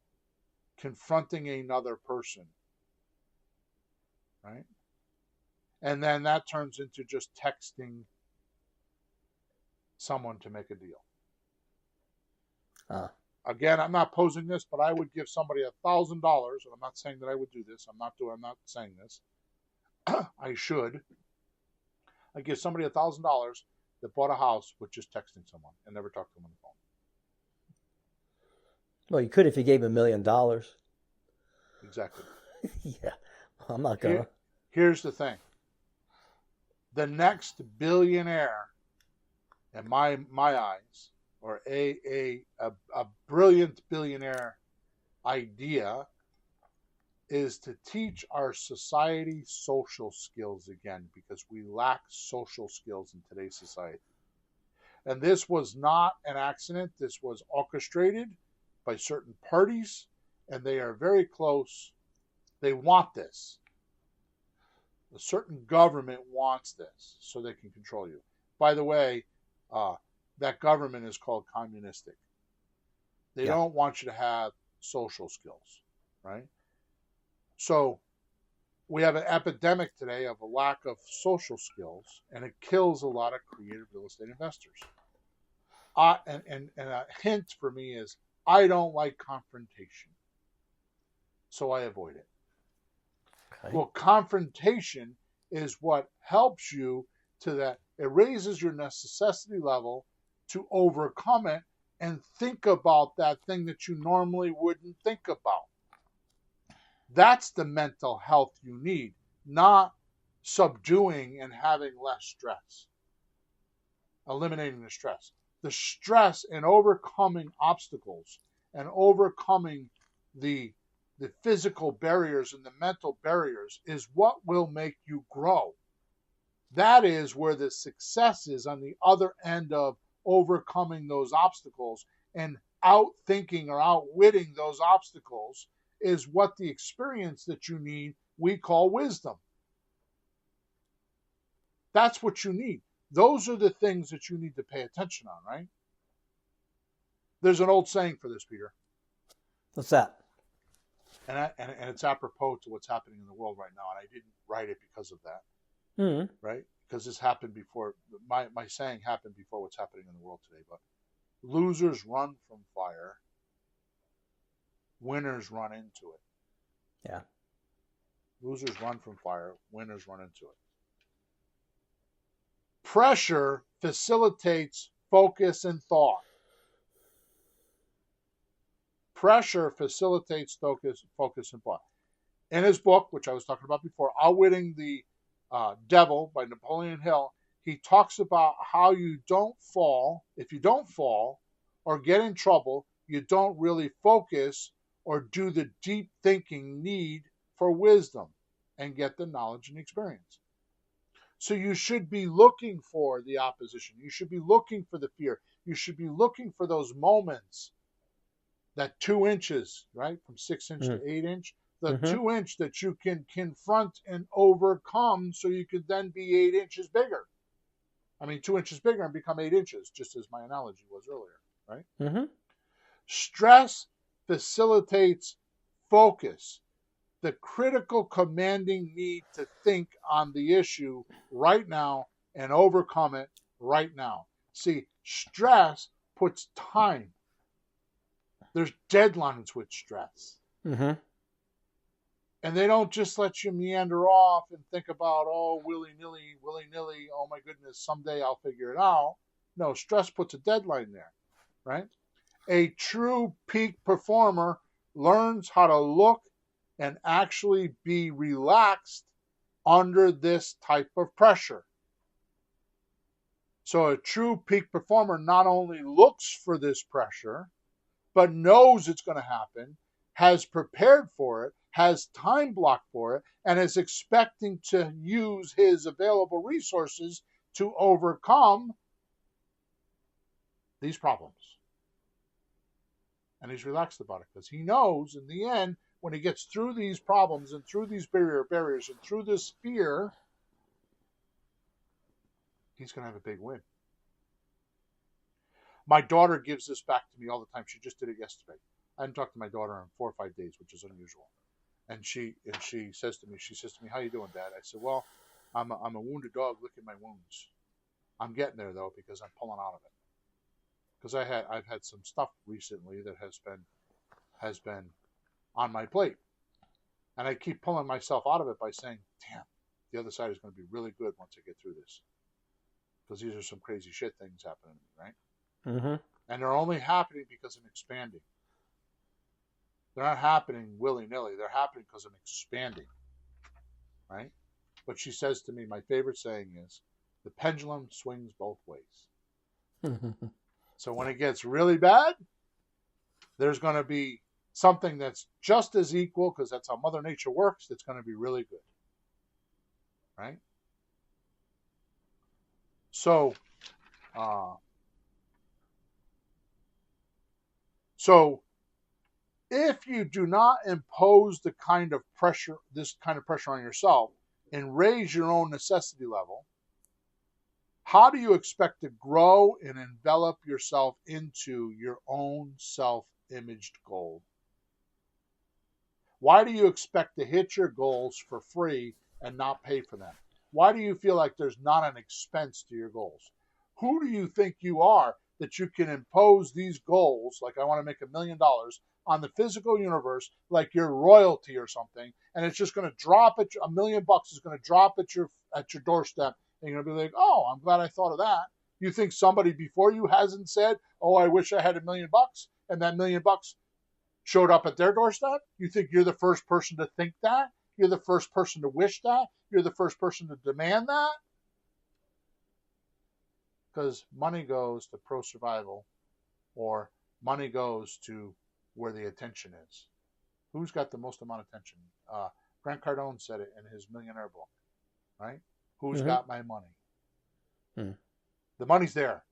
confronting another person, right? And then that turns into just texting someone to make a deal. Again, I'm not posing this, but I would give somebody $1,000, and I'm not saying that I would do this. I'm not saying this. I should. I give somebody $1,000 that bought a house with just texting someone and never talked to them on the phone. Well, you could if you gave him $1 million. Exactly. Yeah, I'm not gonna. Here's the thing. The next billionaire, in my eyes, or a brilliant billionaire idea, is to teach our society social skills again, because we lack social skills in today's society. And this was not an accident. This was orchestrated by certain parties, and they are very close. They want this. A certain government wants this so they can control you. By the way, that government is called communistic. They don't want you to have social skills, right? So we have an epidemic today of a lack of social skills, and it kills a lot of creative real estate investors. And a hint for me is, I don't like confrontation, so I avoid it. Okay. Well, confrontation is what helps you to that. It raises your necessity level to overcome it and think about that thing that you normally wouldn't think about. That's the mental health you need, not subduing and having less stress. Eliminating the stress. The stress and overcoming obstacles and overcoming the physical barriers and the mental barriers is what will make you grow. That is where the success is, on the other end of overcoming those obstacles and outthinking or outwitting those obstacles, is what the experience that you need we call wisdom. That's what you need. Those are the things that you need to pay attention on, right? There's an old saying for this, Peter. What's that? And it's apropos to what's happening in the world right now, and I didn't write it because of that, right? Because this happened before. My saying happened before what's happening in the world today. But losers run from fire, winners run into it. Yeah. Losers run from fire, winners run into it. Pressure facilitates focus and thought. Pressure facilitates focus and thought. In his book, which I was talking about before, Outwitting the Devil by Napoleon Hill, he talks about how you don't fall. If you don't fall or get in trouble, you don't really focus or do the deep thinking need for wisdom and get the knowledge and experience. So you should be looking for the opposition. You should be looking for the fear. You should be looking for those moments, that 2 inches, right, from 6 inch to 8 inch, the 2 inch that you can confront and overcome so you could then be 8 inches bigger. I mean, 2 inches bigger and become 8 inches, just as my analogy was earlier, right? Stress facilitates focus, the critical commanding need to think on the issue right now and overcome it right now. See, stress puts time. There's deadlines with stress. And they don't just let you meander off and think about, oh, willy-nilly, oh my goodness, someday I'll figure it out. No, stress puts a deadline there, right? A true peak performer learns how to look and actually be relaxed under this type of pressure. So a true peak performer not only looks for this pressure, but knows it's going to happen, has prepared for it, has time blocked for it, and is expecting to use his available resources to overcome these problems. And he's relaxed about it because he knows in the end, when he gets through these problems and through these barriers and through this fear, he's going to have a big win. My daughter gives this back to me all the time. She just did it yesterday. I hadn't talked to my daughter in 4 or 5 days, which is unusual. And she says to me, how you doing, Dad? I said, well, I'm a wounded dog licking my wounds. I'm getting there though because I'm pulling out of it. Because I've had some stuff recently that has been on my plate, and I keep pulling myself out of it by saying, damn, the other side is going to be really good once I get through this, because these are some crazy shit things happening to me, right? And they're only happening because I'm expanding. They're not happening willy-nilly. They're happening because I'm expanding, right? But she says to me, my favorite saying is, the pendulum swings both ways. So when it gets really bad, there's going to be something that's just as equal, because that's how Mother Nature works, that's going to be really good, right? So if you do not impose this kind of pressure on yourself and raise your own necessity level, how do you expect to grow and envelop yourself into your own self-imaged goal? Why do you expect to hit your goals for free and not pay for them? Why do you feel like there's not an expense to your goals? Who do you think you are that you can impose these goals, like I want to make $1 million, on the physical universe, like you're royalty or something, and it's just going to drop at $1 million is going to drop at your doorstep, and you're going to be like, oh, I'm glad I thought of that. You think somebody before you hasn't said, oh, I wish I had $1 million, and that $1 million showed up at their doorstep? You think you're the first person to think that? You're the first person to wish that? You're the first person to demand that? Because money goes to pro-survival, or money goes to where the attention is. Who's got the most amount of attention? Grant Cardone said it in his Millionaire book, right? Who's got my money? The money's there.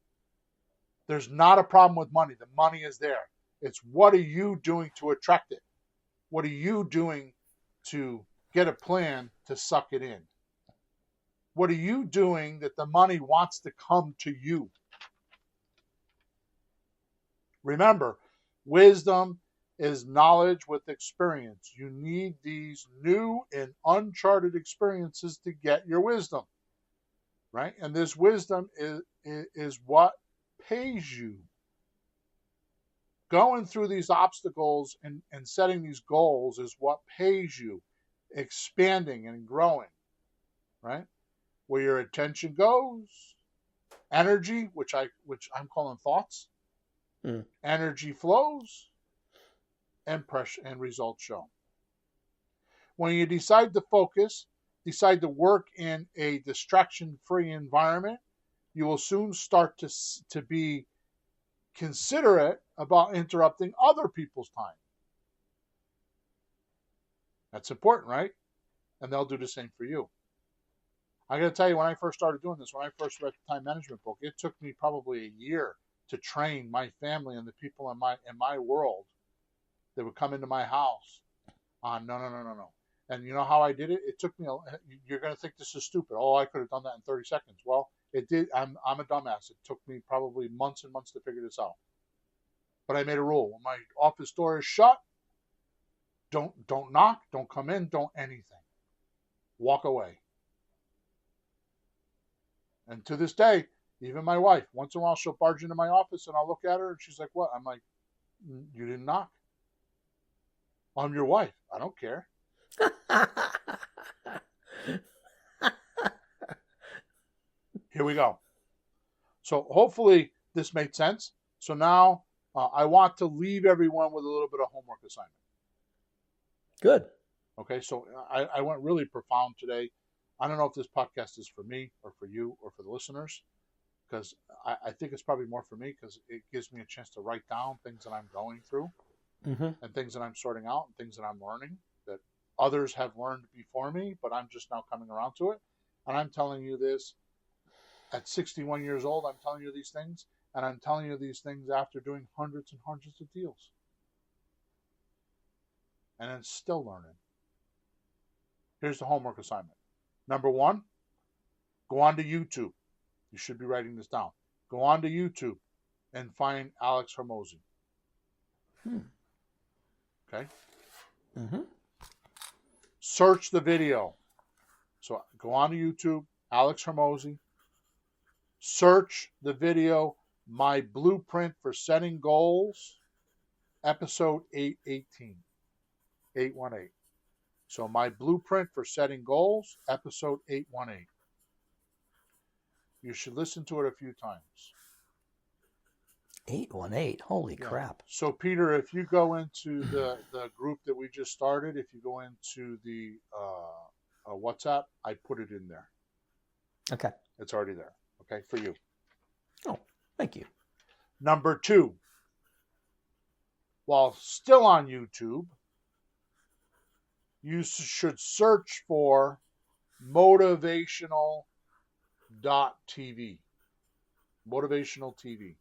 There's not a problem with money. The money is there. It's what are you doing to attract it? What are you doing to get a plan to suck it in? What are you doing that the money wants to come to you? Remember, wisdom is knowledge with experience. You need these new and uncharted experiences to get your wisdom, right? And this wisdom is what pays you. Going through these obstacles and setting these goals is what pays you. Expanding and growing, right? Where your attention goes, energy, which I'm calling thoughts, energy flows, and results show. When you decide to focus, decide to work in a distraction-free environment, you will soon start to be considerate about interrupting other people's time. That's important, right? And they'll do the same for you. I got to tell you, when I first started doing this, when I first read the time management book, it took me probably a year to train my family and the people in my world that would come into my house on no. And you know how I did it? It took me. You're going to think this is stupid. Oh, I could have done that in 30 seconds. Well, it did. I'm a dumbass. It took me probably months and months to figure this out. But I made a rule: when my office door is shut, don't knock, don't come in, don't anything. Walk away. And to this day, even my wife, once in a while, she'll barge into my office and I'll look at her and she's like, "What?" I'm like, "You didn't knock." "I'm your wife." "I don't care." Here we go. So hopefully this made sense. So now I want to leave everyone with a little bit of homework assignment. Good. Okay, so I went really profound today. I don't know if this podcast is for me or for you or for the listeners, because I think it's probably more for me because it gives me a chance to write down things that I'm going through and things that I'm sorting out and things that I'm learning that others have learned before me, but I'm just now coming around to it. And I'm telling you this at 61 years old. I'm telling you these things, and I'm telling you these things after doing hundreds and hundreds of deals. And then still learning. Here's the homework assignment. Number 1, go on to YouTube. You should be writing this down. Go on to YouTube and find Alex Hormozi. Okay? Search the video. So go on to YouTube, Alex Hormozi. Search the video, My Blueprint for Setting Goals, episode 818. 818. So My Blueprint for Setting Goals, episode 818. You should listen to it a few times. 818. Holy crap. So Peter, if you go into the group that we just started, if you go into the WhatsApp, I put it in there. Okay. It's already there. Okay, for you. Oh, thank you. Number 2, while still on YouTube, you should search for motivational.tv. Motivational TV.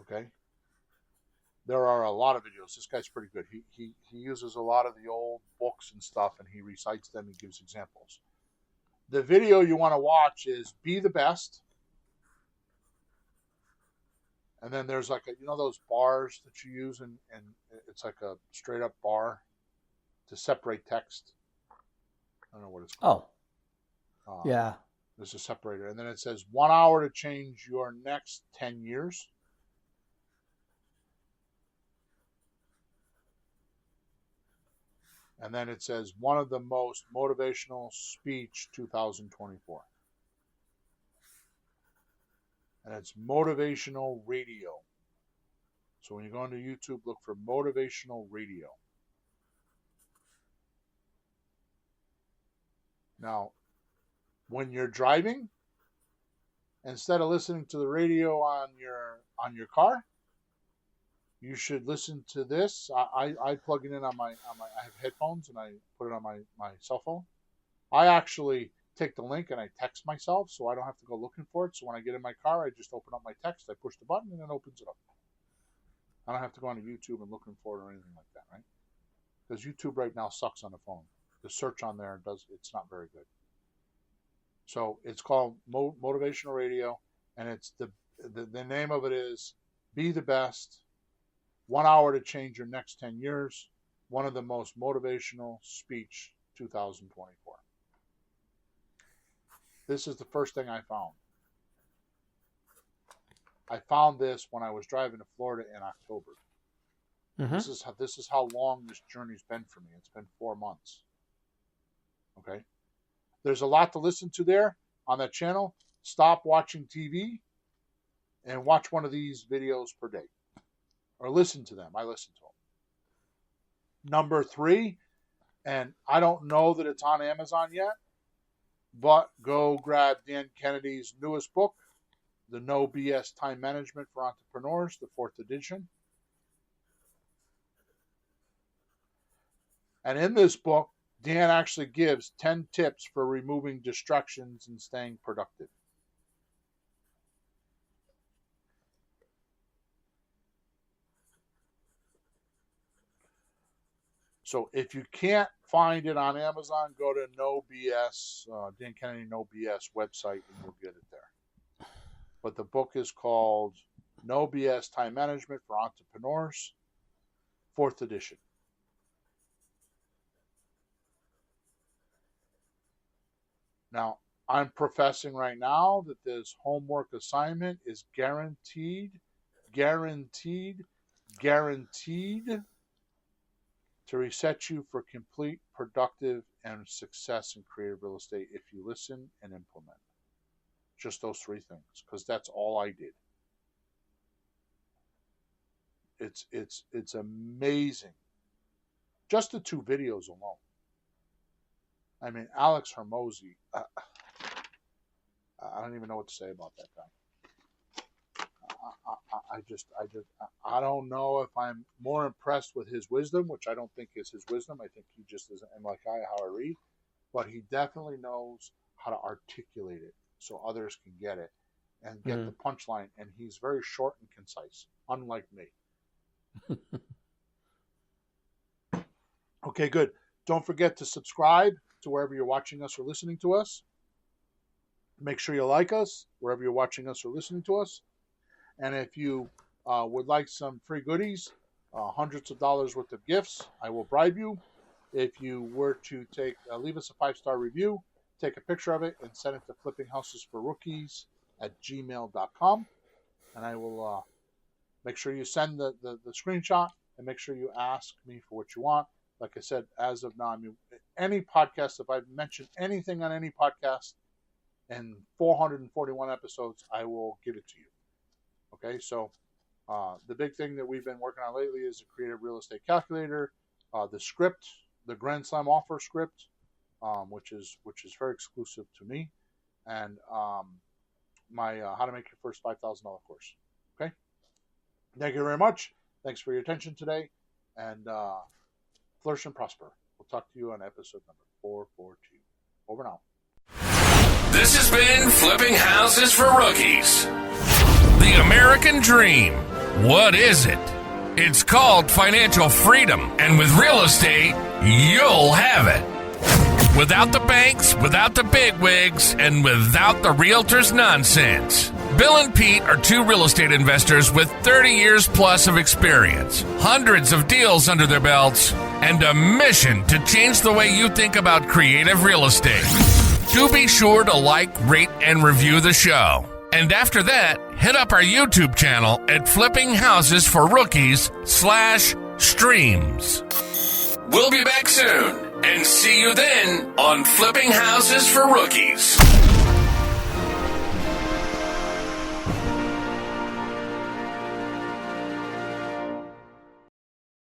Okay? There are a lot of videos. This guy's pretty good. He uses a lot of the old books and stuff, and he recites them and gives examples. The video you want to watch is Be the Best. And then there's like those bars that you use, and it's like a straight up bar to separate text. I don't know what it's called. Oh. Yeah. There's a separator. And then it says 1 hour to change your next 10 years. And then it says one of the most motivational speech 2024. And it's motivational radio. So when you go into YouTube, look for motivational radio. Now, when you're driving, instead of listening to the radio on your car, you should listen to this. I plug it in on my I have headphones and I put it on my cell phone. I actually take the link and I text myself so I don't have to go looking for it. So when I get in my car, I just open up my text, I push the button, and it opens it up. I don't have to go onto YouTube and looking for it or anything like that, right? Because YouTube right now sucks on the phone. The search on there it's not very good. So it's called Motivational Radio, and it's the name of it is Be the Best, 1 hour to change your next 10 years, one of the most motivational speech 2024. This is the first thing I found. I found this when I was driving to Florida in October. This is how long this journey's been for me. It's been 4 months. Okay? There's a lot to listen to there on that channel. Stop watching TV and watch one of these videos per day. or listen to them. I listen to them. Number 3, and I don't know that it's on Amazon yet, but go grab Dan Kennedy's newest book, The No BS Time Management for Entrepreneurs, the 4th edition. And in this book, Dan actually gives 10 tips for removing distractions and staying productive. So if you can't find it on Amazon, go to No BS, Dan Kennedy No BS website, and you'll get it there. But the book is called No BS Time Management for Entrepreneurs, 4th edition. Now, I'm professing right now that this homework assignment is guaranteed to reset you for complete, productive, and success in creative real estate if you listen and implement. Just those 3 things, because that's all I did. It's amazing. Just the 2 videos alone. I mean, Alex Hermosi, I don't even know what to say about that guy. I don't know if I'm more impressed with his wisdom, which I don't think is his wisdom. I think he just isn't like how I read, but he definitely knows how to articulate it so others can get it and get the punchline. And he's very short and concise, unlike me. Okay, good. Don't forget to subscribe to wherever you're watching us or listening to us. Make sure you like us wherever you're watching us or listening to us. And if you would like some free goodies, hundreds of dollars worth of gifts, I will bribe you. If you were to leave us a 5-star review, take a picture of it and send it to flippinghouses4rookies@gmail.com. And I will make sure you send the screenshot and make sure you ask me for what you want. Like I said, as of now, I mean, any podcast, if I've mentioned anything on any podcast in 441 episodes, I will give it to you. Okay, so the big thing that we've been working on lately is the Creative Real Estate Calculator, the script, the Grand Slam offer script, which is very exclusive to me, and my How to Make Your First $5,000 course. Okay, thank you very much. Thanks for your attention today, and flourish and prosper. We'll talk to you on episode number 442. Over now. This has been Flipping Houses for Rookies. The American Dream. What is it? It's called financial freedom, and with real estate, you'll have it. Without the banks, without the bigwigs, and without the realtors' nonsense. Bill and Pete are 2 real estate investors with 30 years plus of experience, hundreds of deals under their belts, and a mission to change the way you think about creative real estate. Do be sure to like, rate, and review the show. And after that, hit up our YouTube channel at Flipping Houses for Rookies /streams. We'll be back soon, and see you then on Flipping Houses for Rookies.